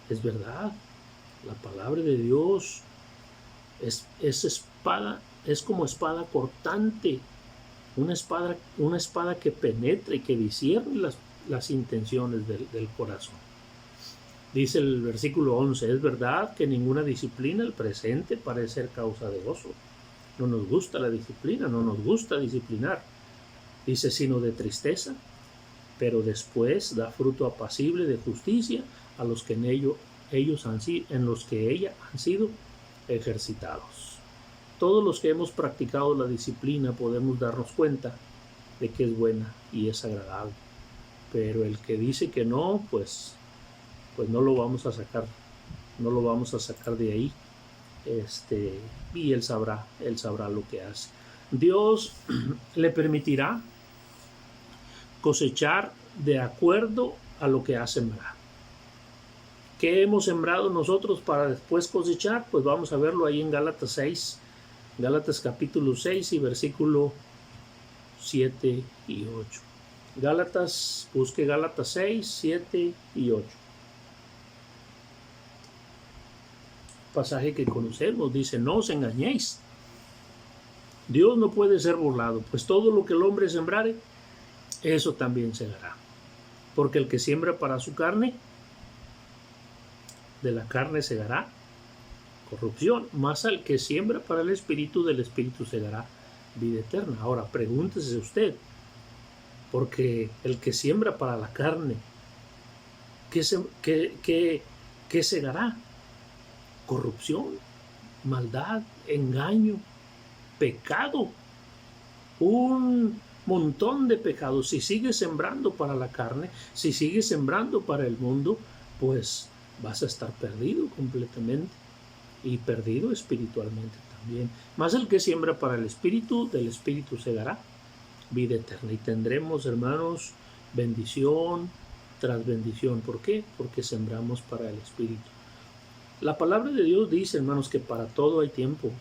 es verdad. La palabra de Dios es espada, es como espada cortante, una espada que penetra y que discierne las intenciones del corazón. Dice el versículo 11: es verdad que ninguna disciplina al presente parece ser causa de gozo. No nos gusta la disciplina, no nos gusta disciplinar. Dice: sino de tristeza, pero después da fruto apacible de justicia a los que en los que ella han sido ejercitados. Todos los que hemos practicado la disciplina podemos darnos cuenta de que es buena y es agradable. Pero el que dice que no, pues no lo vamos a sacar, de ahí, y él sabrá lo que hace. Dios le permitirá cosechar de acuerdo a lo que ha sembrado. ¿Qué hemos sembrado nosotros para después cosechar? Pues vamos a verlo ahí en Gálatas 6, Gálatas capítulo 6 y versículo 7 y 8. Busque Gálatas 6, 7 y 8. Pasaje que conocemos, dice: no os engañéis, Dios no puede ser burlado, pues todo lo que el hombre sembrare, eso también segará. Porque el que siembra para su carne, de la carne segará corrupción, mas al que siembra para el Espíritu, del Espíritu segará vida eterna. Ahora pregúntese usted, porque el que siembra para la carne, ¿qué segará? Corrupción, maldad, engaño, pecado, un montón de pecados. Si sigues sembrando para la carne, si sigues sembrando para el mundo, pues vas a estar perdido completamente y perdido espiritualmente también. Mas el que siembra para el Espíritu, del Espíritu segará vida eterna. Y tendremos, hermanos, bendición tras bendición. ¿Por qué? Porque sembramos para el Espíritu. La palabra de Dios dice, hermanos, que para todo hay tiempo.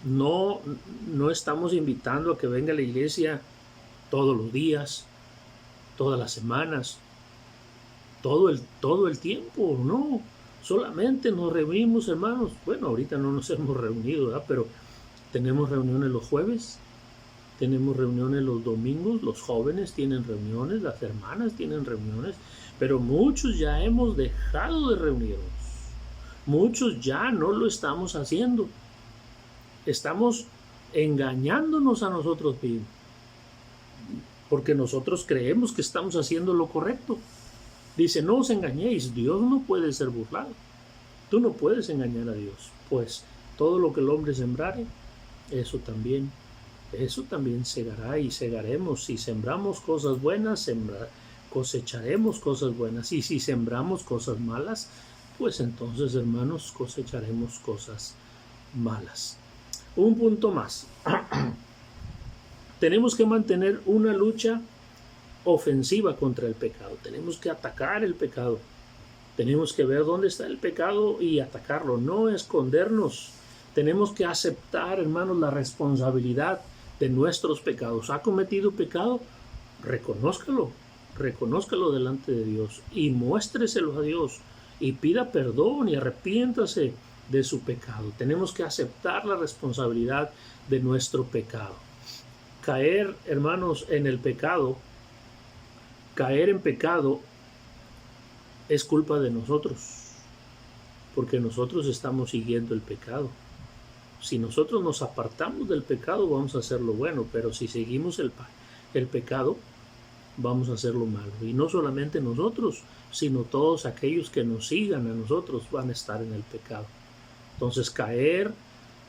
No, no estamos invitando a que venga a la iglesia todos los días, todas las semanas, todo el tiempo, no. Solamente nos reunimos, hermanos. Bueno, ahorita no nos hemos reunido, ¿verdad? Pero tenemos reuniones los jueves, tenemos reuniones los domingos, los jóvenes tienen reuniones, las hermanas tienen reuniones, pero muchos ya hemos dejado de reunirnos. Muchos ya no lo estamos haciendo. Estamos engañándonos a nosotros mismos, porque nosotros creemos que estamos haciendo lo correcto. Dice, no os engañéis, Dios no puede ser burlado. Tú no puedes engañar a Dios, pues todo lo que el hombre sembrare, eso también segará y segaremos. Si sembramos cosas buenas, cosecharemos cosas buenas. Y si sembramos cosas malas, pues entonces, hermanos, cosecharemos cosas malas. Un punto más. Tenemos que mantener una lucha ofensiva contra el pecado. Tenemos que atacar el pecado. Tenemos que ver dónde está el pecado y atacarlo, no escondernos. Tenemos que aceptar, hermanos, la responsabilidad de nuestros pecados. ¿Ha cometido pecado? Reconózcalo delante de Dios y muéstreselo a Dios y pida perdón y arrepiéntase de su pecado. Tenemos que aceptar la responsabilidad de nuestro pecado. Caer, hermanos, en el pecado, caer en pecado es culpa de nosotros, porque nosotros estamos siguiendo el pecado. Si nosotros nos apartamos del pecado, vamos a hacer lo bueno, pero si seguimos el pecado, vamos a hacer lo malo. Y no solamente nosotros, sino todos aquellos que nos sigan a nosotros van a estar en el pecado. Entonces, caer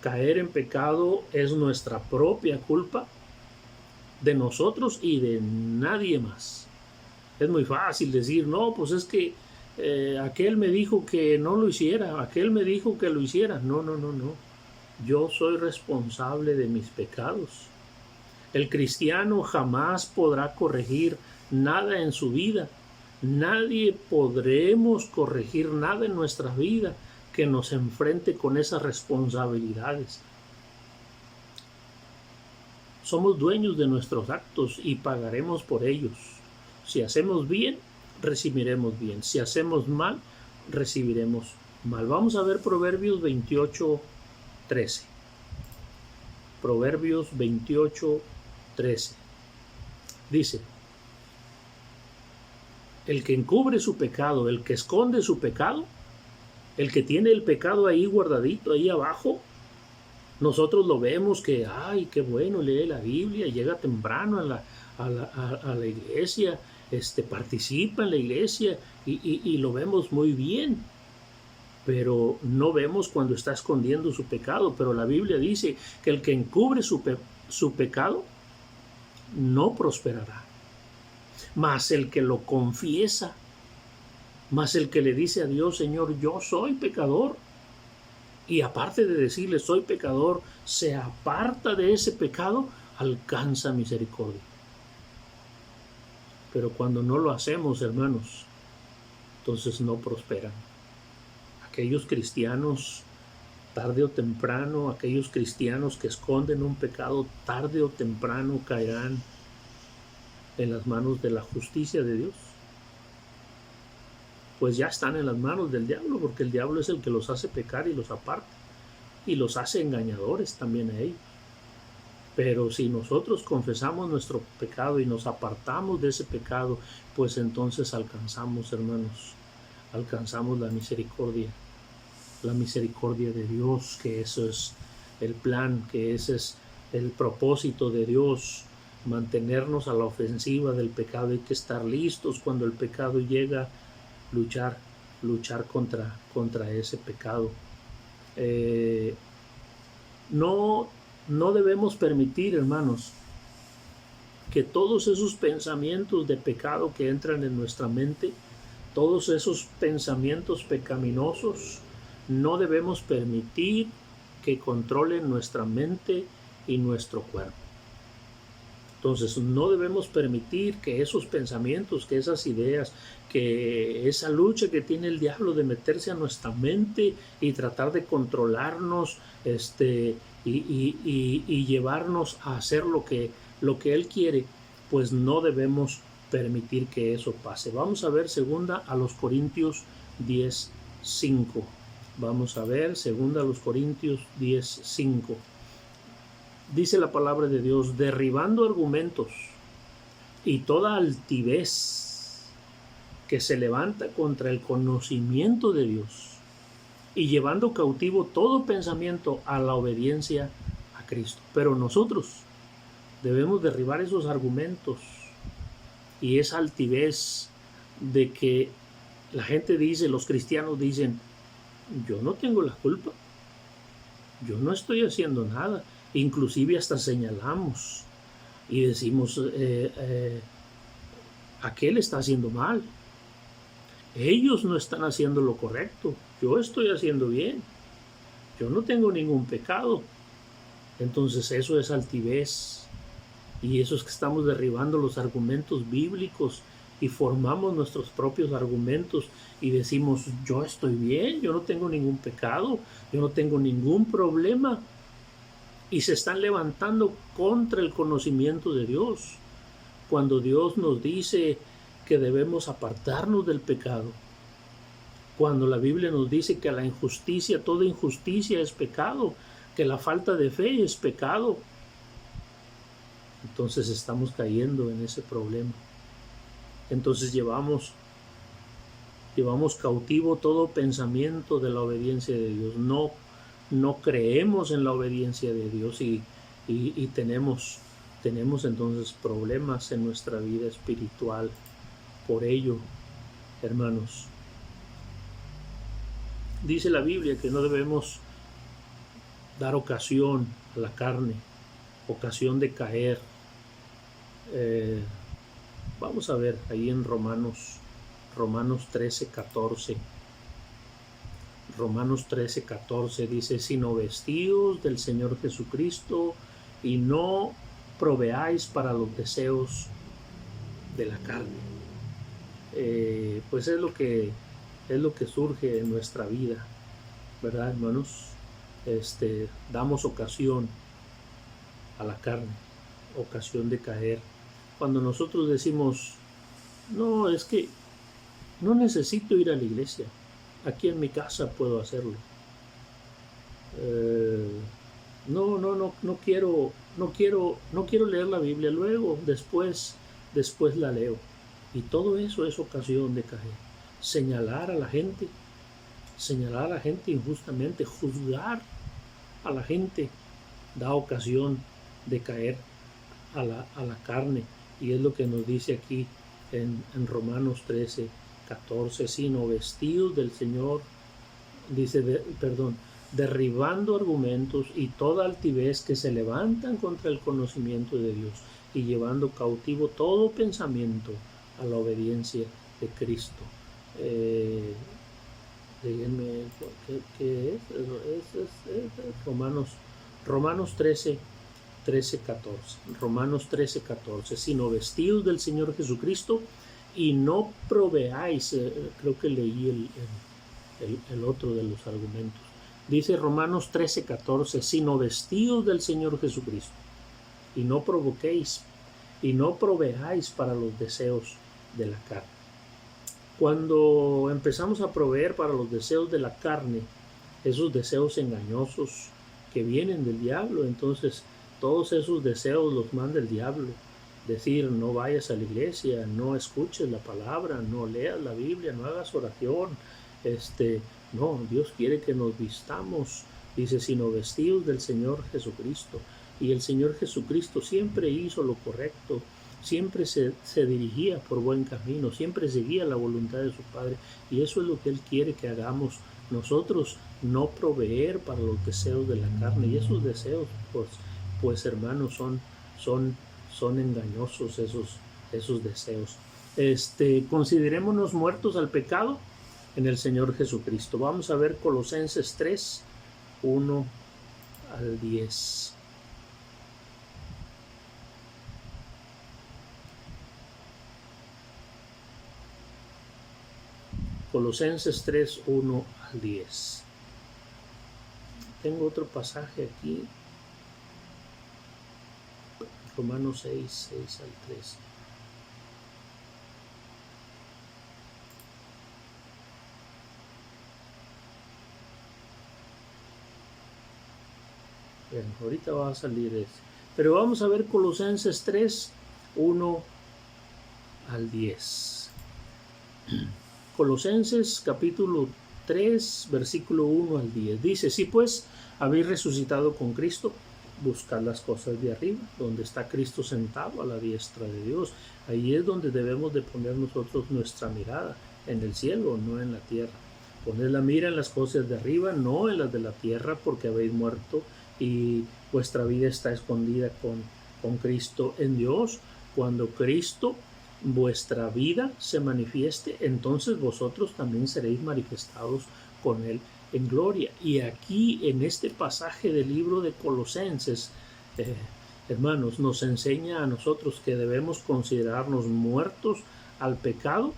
en pecado es nuestra propia culpa, de nosotros y de nadie más. Es muy fácil decir, no, pues es que aquel me dijo que no lo hiciera, aquel me dijo que lo hiciera. No. Yo soy responsable de mis pecados. El cristiano jamás podrá corregir nada en su vida. Nadie podremos corregir nada en nuestra vida que nos enfrente con esas responsabilidades. Somos dueños de nuestros actos y pagaremos por ellos. Si hacemos bien, recibiremos bien. Si hacemos mal, recibiremos mal. Vamos a ver Proverbios 28:13. Proverbios 28:13. Dice, el que encubre su pecado, el que esconde su pecado, el que tiene el pecado ahí guardadito, ahí abajo, nosotros lo vemos que, ay, qué bueno, lee la Biblia, llega temprano a la iglesia, participa en la iglesia y lo vemos muy bien, pero no vemos cuando está escondiendo su pecado. Pero la Biblia dice que el que encubre su pecado no prosperará, mas el que lo confiesa, mas el que le dice a Dios, Señor, yo soy pecador, y aparte de decirle soy pecador, se aparta de ese pecado, alcanza misericordia. Pero cuando no lo hacemos, hermanos, entonces no prosperan. Aquellos cristianos, tarde o temprano, aquellos cristianos que esconden un pecado, tarde o temprano caerán en las manos de la justicia de Dios. Pues ya están en las manos del diablo, porque el diablo es el que los hace pecar y los aparta, y los hace engañadores también a ellos. Pero si nosotros confesamos nuestro pecado y nos apartamos de ese pecado, pues entonces alcanzamos, hermanos, alcanzamos la misericordia de Dios, que eso es el plan, que ese es el propósito de Dios, mantenernos a la ofensiva del pecado. Hay que estar listos cuando el pecado llega, luchar contra ese pecado. No debemos permitir, hermanos, que todos esos pensamientos de pecado que entran en nuestra mente, todos esos pensamientos pecaminosos, no debemos permitir que controlen nuestra mente y nuestro cuerpo. Entonces, no debemos permitir que esos pensamientos, que esas ideas, que esa lucha que tiene el diablo de meterse a nuestra mente y tratar de controlarnos, y llevarnos a hacer lo que Él quiere, pues no debemos permitir que eso pase. Vamos a ver segunda a los Corintios 10:5. Vamos a ver segunda a los Corintios 10:5. Dice la palabra de Dios: derribando argumentos y toda altivez que se levanta contra el conocimiento de Dios, y llevando cautivo todo pensamiento a la obediencia a Cristo. Pero nosotros debemos derribar esos argumentos y esa altivez de que la gente dice, los cristianos dicen: yo no tengo la culpa, yo no estoy haciendo nada. Inclusive hasta señalamos y decimos, aquel está haciendo mal, ellos no están haciendo lo correcto, yo estoy haciendo bien, yo no tengo ningún pecado. Entonces eso es altivez, y eso es que estamos derribando los argumentos bíblicos y formamos nuestros propios argumentos y decimos: yo estoy bien, yo no tengo ningún pecado, yo no tengo ningún problema. Y se están levantando contra el conocimiento de Dios, cuando Dios nos dice que debemos apartarnos del pecado, cuando la Biblia nos dice que la injusticia, toda injusticia es pecado, que la falta de fe es pecado. Entonces estamos cayendo en ese problema. Entonces llevamos cautivo todo pensamiento de la obediencia de Dios. No creemos en la obediencia de Dios y tenemos entonces problemas en nuestra vida espiritual. Por ello, hermanos, dice la Biblia que no debemos dar ocasión a la carne, ocasión de caer. Vamos a ver ahí en Romanos 13:14. Romanos 13:14 dice: sino vestidos del Señor Jesucristo y no proveáis para los deseos de la carne. Pues es lo que surge en nuestra vida, ¿verdad, hermanos? Damos ocasión a la carne, ocasión de caer. Cuando nosotros decimos: no, es que no necesito ir a la iglesia, aquí en mi casa puedo hacerlo. No quiero leer la Biblia, luego, después la leo. Y todo eso es ocasión de caer. Señalar a la gente injustamente, juzgar a la gente, da ocasión de caer a la carne. Y es lo que nos dice aquí en Romanos 13:14, sino vestidos del Señor, dice, derribando argumentos y toda altivez que se levantan contra el conocimiento de Dios, y llevando cautivo todo pensamiento a la obediencia de Cristo. Díganme, ¿qué es? Romanos 13:14. Romanos 13:14. Sino vestidos del Señor Jesucristo y no proveáis. Creo que leí el otro de los argumentos. Dice Romanos 13:14. Sino vestidos del Señor Jesucristo y no provoquéis y no proveáis para los deseos de la carne. Cuando empezamos a proveer para los deseos de la carne, esos deseos engañosos que vienen del diablo, entonces todos esos deseos los manda el diablo. Decir: no vayas a la iglesia, no escuches la palabra, no leas la Biblia, no hagas oración. No, Dios quiere que nos vistamos, dice, sino vestidos del Señor Jesucristo. Y el Señor Jesucristo siempre hizo lo correcto, siempre se dirigía por buen camino, siempre seguía la voluntad de su Padre, y eso es lo que Él quiere que hagamos nosotros, no proveer para los deseos de la carne. Y esos deseos, pues hermanos, son engañosos esos deseos. Considerémonos muertos al pecado en el Señor Jesucristo. Vamos a ver Colosenses 3:1-10. Colosenses 3:1-10. Tengo otro pasaje aquí. Romanos 6, 6 al 13. Bien, ahorita va a salir ese. Pero vamos a ver Colosenses 3, 1 al 10. Colosenses capítulo 3, versículo 1 al 10. Dice, si pues habéis resucitado con Cristo, buscad las cosas de arriba, donde está Cristo sentado a la diestra de Dios. Ahí es donde debemos de poner nosotros nuestra mirada, en el cielo, no en la tierra. Poned la mira en las cosas de arriba, no en las de la tierra, porque habéis muerto y vuestra vida está escondida con Cristo en Dios. Cuando Cristo, vuestra vida, se manifieste, entonces vosotros también seréis manifestados con Él en gloria. Y aquí en este pasaje del libro de Colosenses, hermanos, nos enseña a nosotros que debemos considerarnos muertos al pecado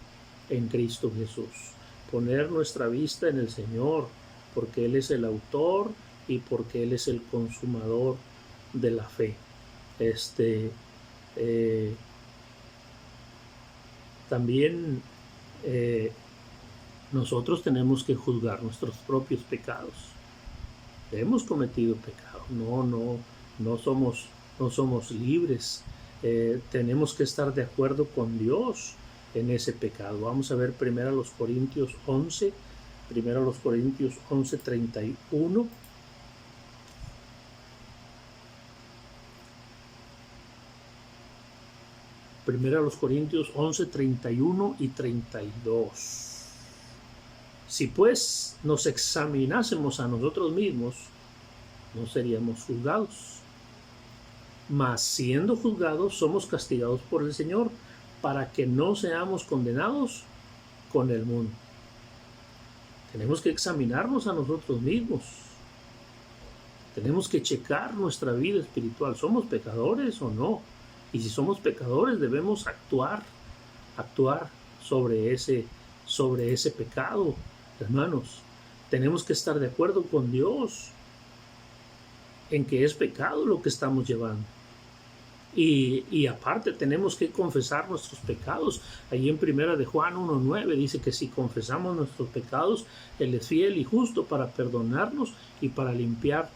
en Cristo Jesús. Poner nuestra vista en el Señor, porque Él es el autor y porque Él es el consumador de la fe. También nosotros tenemos que juzgar nuestros propios pecados. Hemos cometido pecado, no somos libres. Tenemos que estar de acuerdo con Dios en ese pecado. Vamos a ver primero a los Corintios 11, 31. Primero a los Corintios 11, 31 y 32. Si pues nos examinásemos a nosotros mismos, no seríamos juzgados. Mas siendo juzgados, somos castigados por el Señor, para que no seamos condenados con el mundo. Tenemos que examinarnos a nosotros mismos. Tenemos que checar nuestra vida espiritual. ¿Somos pecadores o no? Y si somos pecadores, debemos actuar sobre ese pecado, hermanos. Tenemos que estar de acuerdo con Dios en que es pecado lo que estamos llevando. Y aparte tenemos que confesar nuestros pecados. Ahí en primera de Juan 1:9 dice que si confesamos nuestros pecados, Él es fiel y justo para perdonarnos y para limpiar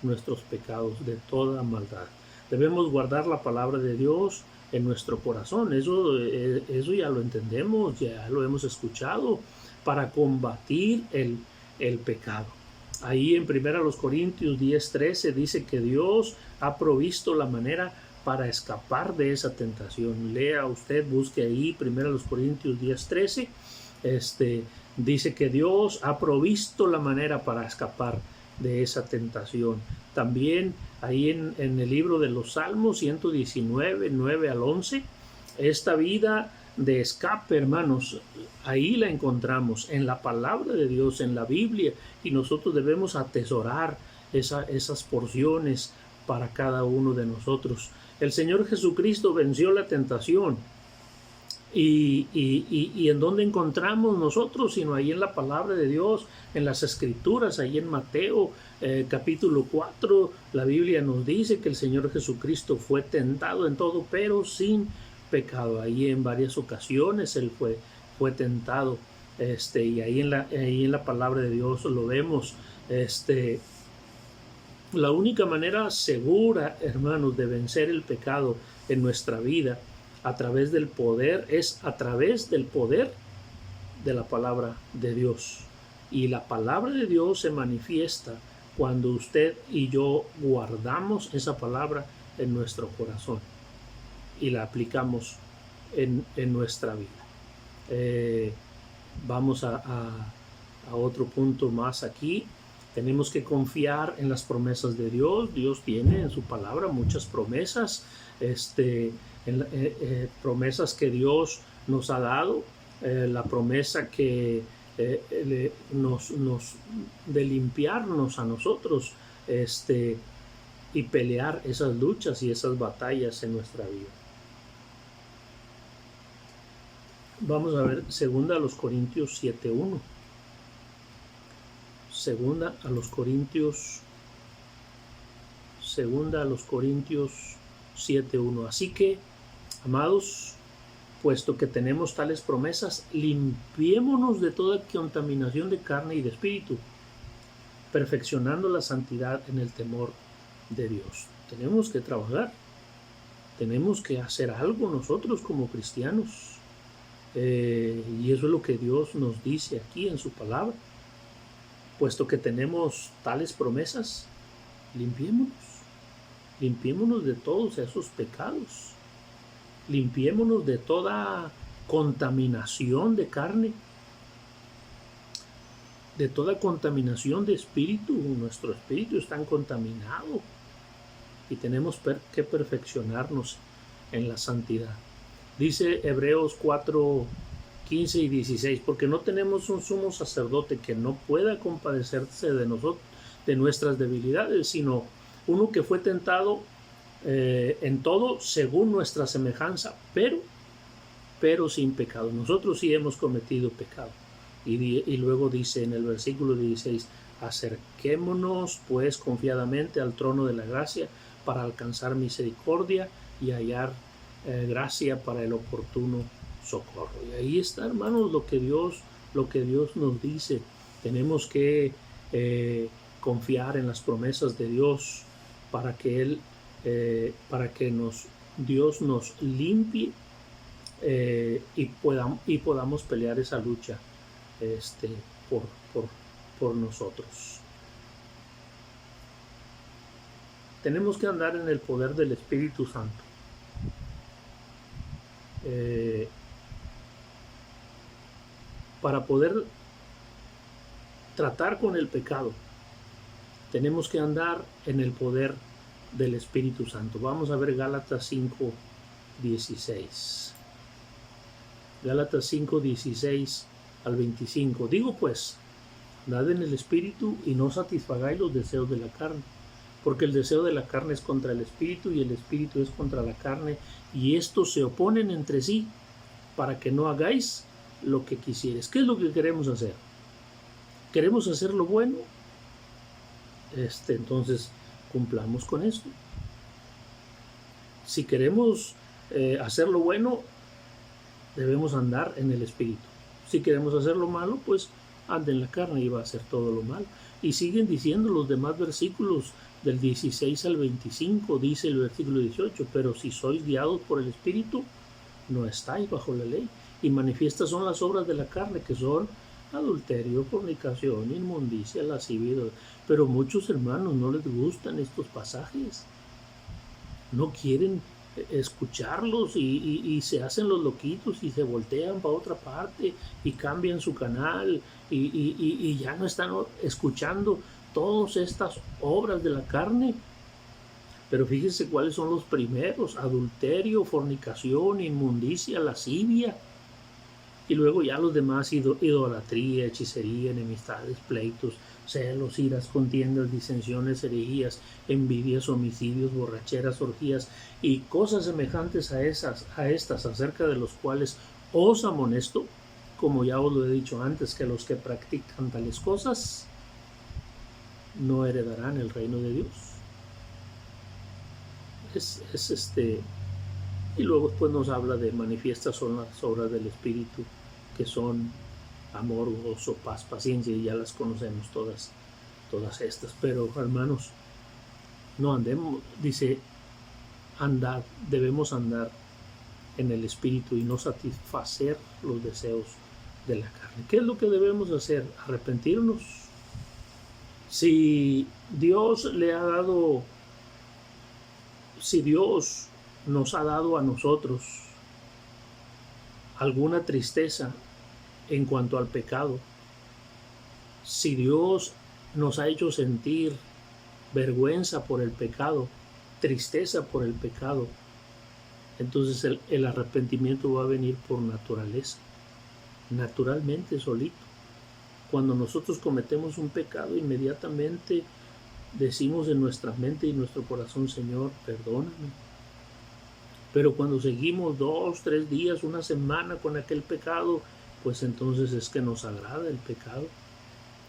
nuestros pecados de toda maldad. Debemos guardar la palabra de Dios en nuestro corazón. Eso ya lo entendemos, ya lo hemos escuchado, para combatir el pecado. Ahí en 1 Corintios 10:13 dice que Dios ha provisto la manera para escapar de esa tentación. Lea usted, busque ahí 1 Corintios 10:13. Dice que Dios ha provisto la manera para escapar de esa tentación. También ahí en el libro de los Salmos 119, 9 al 11, esta vida de escape, hermanos, ahí la encontramos en la palabra de Dios, en la Biblia, y nosotros debemos atesorar esas porciones para cada uno de nosotros. El Señor Jesucristo venció la tentación. ¿Y en dónde encontramos nosotros? Sino ahí en la palabra de Dios, en las Escrituras, ahí en Mateo capítulo 4, la Biblia nos dice que el Señor Jesucristo fue tentado en todo, pero sin pecado. Ahí en varias ocasiones Él fue tentado, y ahí en la palabra de Dios lo vemos. La única manera segura, hermanos, de vencer el pecado en nuestra vida es a través del poder de la palabra de Dios. Y la palabra de Dios se manifiesta cuando usted y yo guardamos esa palabra en nuestro corazón y la aplicamos en nuestra vida. Vamos a otro punto más aquí. Tenemos que confiar en las promesas de Dios. Dios tiene en su palabra muchas promesas, promesas que Dios nos ha dado, la promesa que de limpiarnos a nosotros, y pelear esas luchas y esas batallas en nuestra vida. Vamos a ver 2 Corintios 7:1. 2 Corintios 7:1. Así que, amados, puesto que tenemos tales promesas, limpiémonos de toda contaminación de carne y de espíritu, perfeccionando la santidad en el temor de Dios. Tenemos que trabajar, tenemos que hacer algo nosotros como cristianos. Y eso es lo que Dios nos dice aquí en su palabra. Puesto que tenemos tales promesas, limpiémonos de todos esos pecados, limpiémonos de toda contaminación de carne, de toda contaminación de espíritu. Nuestro espíritu está contaminado y tenemos que perfeccionarnos en la santidad. Dice Hebreos 4:15 y 16, porque no tenemos un sumo sacerdote que no pueda compadecerse de nosotros, de nuestras debilidades, sino uno que fue tentado en todo según nuestra semejanza, pero sin pecado. Nosotros sí hemos cometido pecado. Y luego dice en el versículo 16, acerquémonos pues confiadamente al trono de la gracia para alcanzar misericordia y hallar gracia para el oportuno socorro. Y ahí está, hermanos, lo que Dios nos dice. Tenemos que confiar en las promesas de Dios para que Dios nos limpie y podamos pelear esa lucha por nosotros. Tenemos que andar en el poder del Espíritu Santo. Para poder tratar con el pecado, tenemos que andar en el poder del Espíritu Santo. Vamos a ver Gálatas 5:16. Gálatas 5:16 al 25. Digo pues, andad en el Espíritu y no satisfagáis los deseos de la carne, porque el deseo de la carne es contra el Espíritu y el Espíritu es contra la carne, y estos se oponen entre sí para que no hagáis lo que quisieres. ¿Qué es lo que queremos hacer? ¿Queremos hacer lo bueno? Entonces cumplamos con esto. Si queremos hacer lo bueno, debemos andar en el Espíritu. Si queremos hacer lo malo, pues anda en la carne y va a hacer todo lo malo. Y siguen diciendo los demás versículos del 16 al 25, dice el versículo 18, pero si sois guiados por el Espíritu, no estáis bajo la ley. Y manifiestas son las obras de la carne, que son adulterio, fornicación, inmundicia, lascivia. Pero muchos hermanos no les gustan estos pasajes, no quieren escucharlos y se hacen los loquitos y se voltean para otra parte y cambian su canal y ya no están escuchando todas estas obras de la carne. Pero fíjense cuáles son los primeros: adulterio, fornicación, inmundicia, lascivia. Y luego ya los demás: idolatría, hechicería, enemistades, pleitos, celos, iras, contiendas, disensiones, herejías, envidias, homicidios, borracheras, orgías y cosas semejantes a estas, acerca de los cuales os amonesto, como ya os lo he dicho antes, que los que practican tales cosas no heredarán el reino de Dios. Y luego después nos habla de manifiestas son las obras del Espíritu, que son amor, gozo, paz, paciencia, y ya las conocemos todas estas. Pero hermanos, no andemos, dice, debemos andar en el Espíritu y no satisfacer los deseos de la carne. ¿Qué es lo que debemos hacer? Arrepentirnos. Si Dios nos ha dado a nosotros alguna tristeza en cuanto al pecado, si Dios nos ha hecho sentir vergüenza por el pecado, tristeza por el pecado, entonces el arrepentimiento va a venir por naturaleza, naturalmente, solito. Cuando nosotros cometemos un pecado, inmediatamente decimos en nuestra mente y nuestro corazón: Señor, perdóname. Pero cuando seguimos 2, 3 días, una semana con aquel pecado, pues entonces es que nos agrada el pecado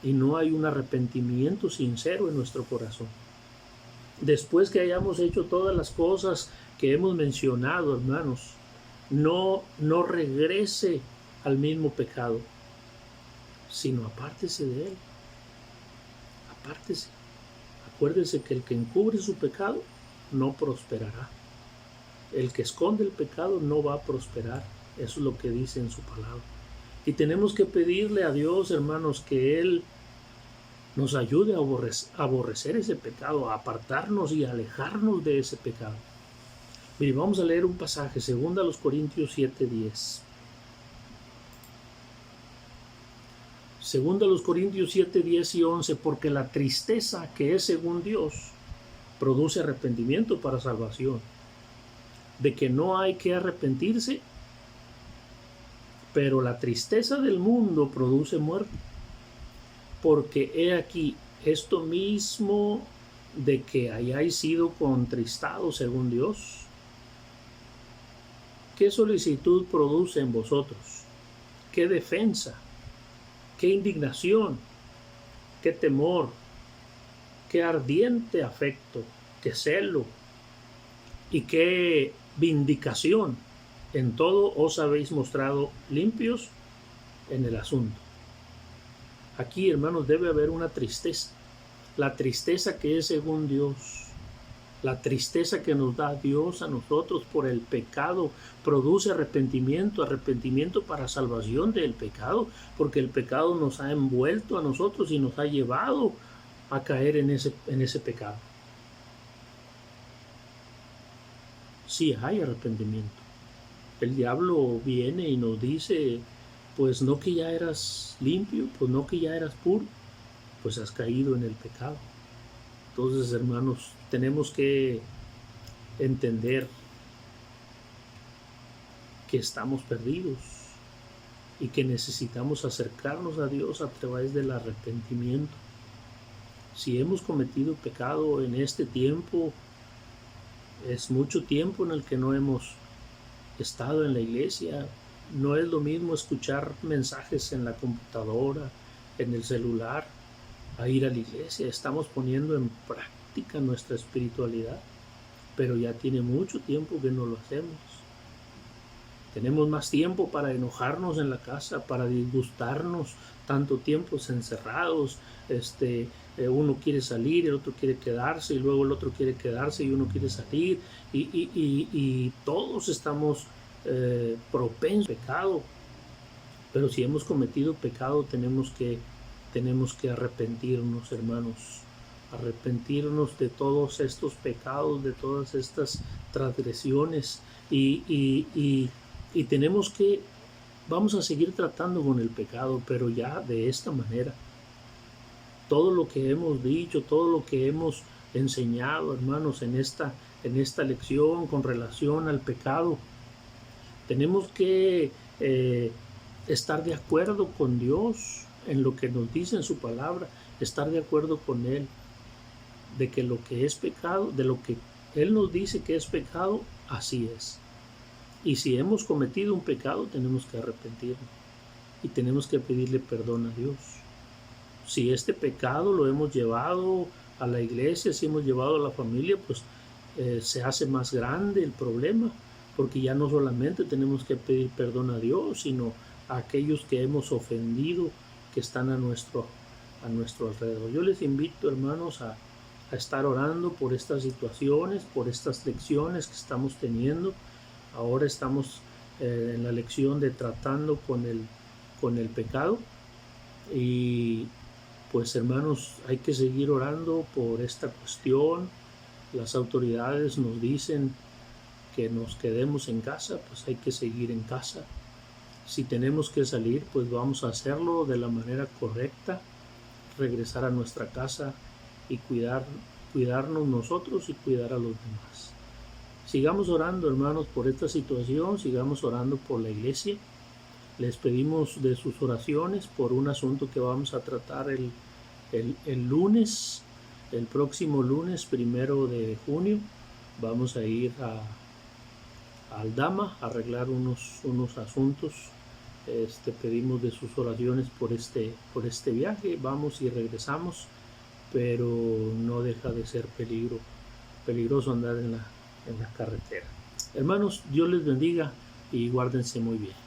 y no hay un arrepentimiento sincero en nuestro corazón. Después que hayamos hecho todas las cosas que hemos mencionado, hermanos, no regrese al mismo pecado, sino apártese de él. Apártese. Acuérdese que el que encubre su pecado no prosperará. El que esconde el pecado no va a prosperar. Eso es lo que dice en su palabra. Y tenemos que pedirle a Dios, hermanos, que Él nos ayude a aborrecer ese pecado, a apartarnos y a alejarnos de ese pecado. Mire, vamos a leer un pasaje, 2 Corintios 7:10. 2 Corintios 7:10 y 11, porque la tristeza que es según Dios produce arrepentimiento para salvación, de que no hay que arrepentirse, pero la tristeza del mundo produce muerte. Porque he aquí esto mismo de que hayáis sido contristados según Dios, ¿qué solicitud produce en vosotros? ¿Qué defensa? ¿Qué indignación? ¿Qué temor? ¿Qué ardiente afecto? ¿Qué celo? ¿Y qué vindicación? En todo os habéis mostrado limpios en el asunto. Aquí, hermanos, debe haber una tristeza. La tristeza que es según Dios. La tristeza que nos da Dios a nosotros por el pecado produce arrepentimiento, arrepentimiento para salvación del pecado, porque el pecado nos ha envuelto a nosotros y nos ha llevado a caer en ese pecado. Sí hay arrepentimiento. El diablo viene y nos dice, pues no que ya eras limpio, pues no que ya eras puro, pues has caído en el pecado. Entonces, hermanos, tenemos que entender que estamos perdidos y que necesitamos acercarnos a Dios a través del arrepentimiento. Si hemos cometido pecado en este tiempo, es mucho tiempo en el que no hemos estado en la iglesia. No es lo mismo escuchar mensajes en la computadora, en el celular, a ir a la iglesia. Estamos poniendo en práctica nuestra espiritualidad, pero ya tiene mucho tiempo que no lo hacemos. Tenemos más tiempo para enojarnos en la casa, para disgustarnos, tanto tiempo encerrados. Uno quiere salir, el otro quiere quedarse, y luego el otro quiere quedarse y uno quiere salir, y todos estamos propensos al pecado. Pero si hemos cometido pecado, tenemos que arrepentirnos, hermanos, arrepentirnos de todos estos pecados, de todas estas transgresiones, y tenemos que, vamos a seguir tratando con el pecado, pero ya de esta manera. Todo lo que hemos dicho, todo lo que hemos enseñado, hermanos, en esta lección con relación al pecado, tenemos que estar de acuerdo con Dios en lo que nos dice en su palabra, estar de acuerdo con Él, de que lo que es pecado, de lo que Él nos dice que es pecado, así es. Y si hemos cometido un pecado, tenemos que arrepentirnos y tenemos que pedirle perdón a Dios. Si este pecado lo hemos llevado a la iglesia, si hemos llevado a la familia, pues se hace más grande el problema, porque ya no solamente tenemos que pedir perdón a Dios, sino a aquellos que hemos ofendido, que están a nuestro alrededor. Yo les invito, hermanos, a estar orando por estas situaciones, por estas lecciones que estamos teniendo. Ahora estamos en la lección de tratando con el pecado, y pues, hermanos, hay que seguir orando por esta cuestión. Las autoridades nos dicen que nos quedemos en casa, pues hay que seguir en casa. Si tenemos que salir, pues vamos a hacerlo de la manera correcta, regresar a nuestra casa y cuidarnos nosotros y cuidar a los demás. Sigamos orando, hermanos, por esta situación, sigamos orando por la iglesia. Les pedimos de sus oraciones por un asunto que vamos a tratar el lunes, el próximo lunes 1 de junio. Vamos a ir a Aldama a arreglar unos asuntos. Pedimos de sus oraciones por este viaje. Vamos y regresamos, pero no deja de ser peligroso andar en la carretera. Hermanos, Dios les bendiga y guárdense muy bien.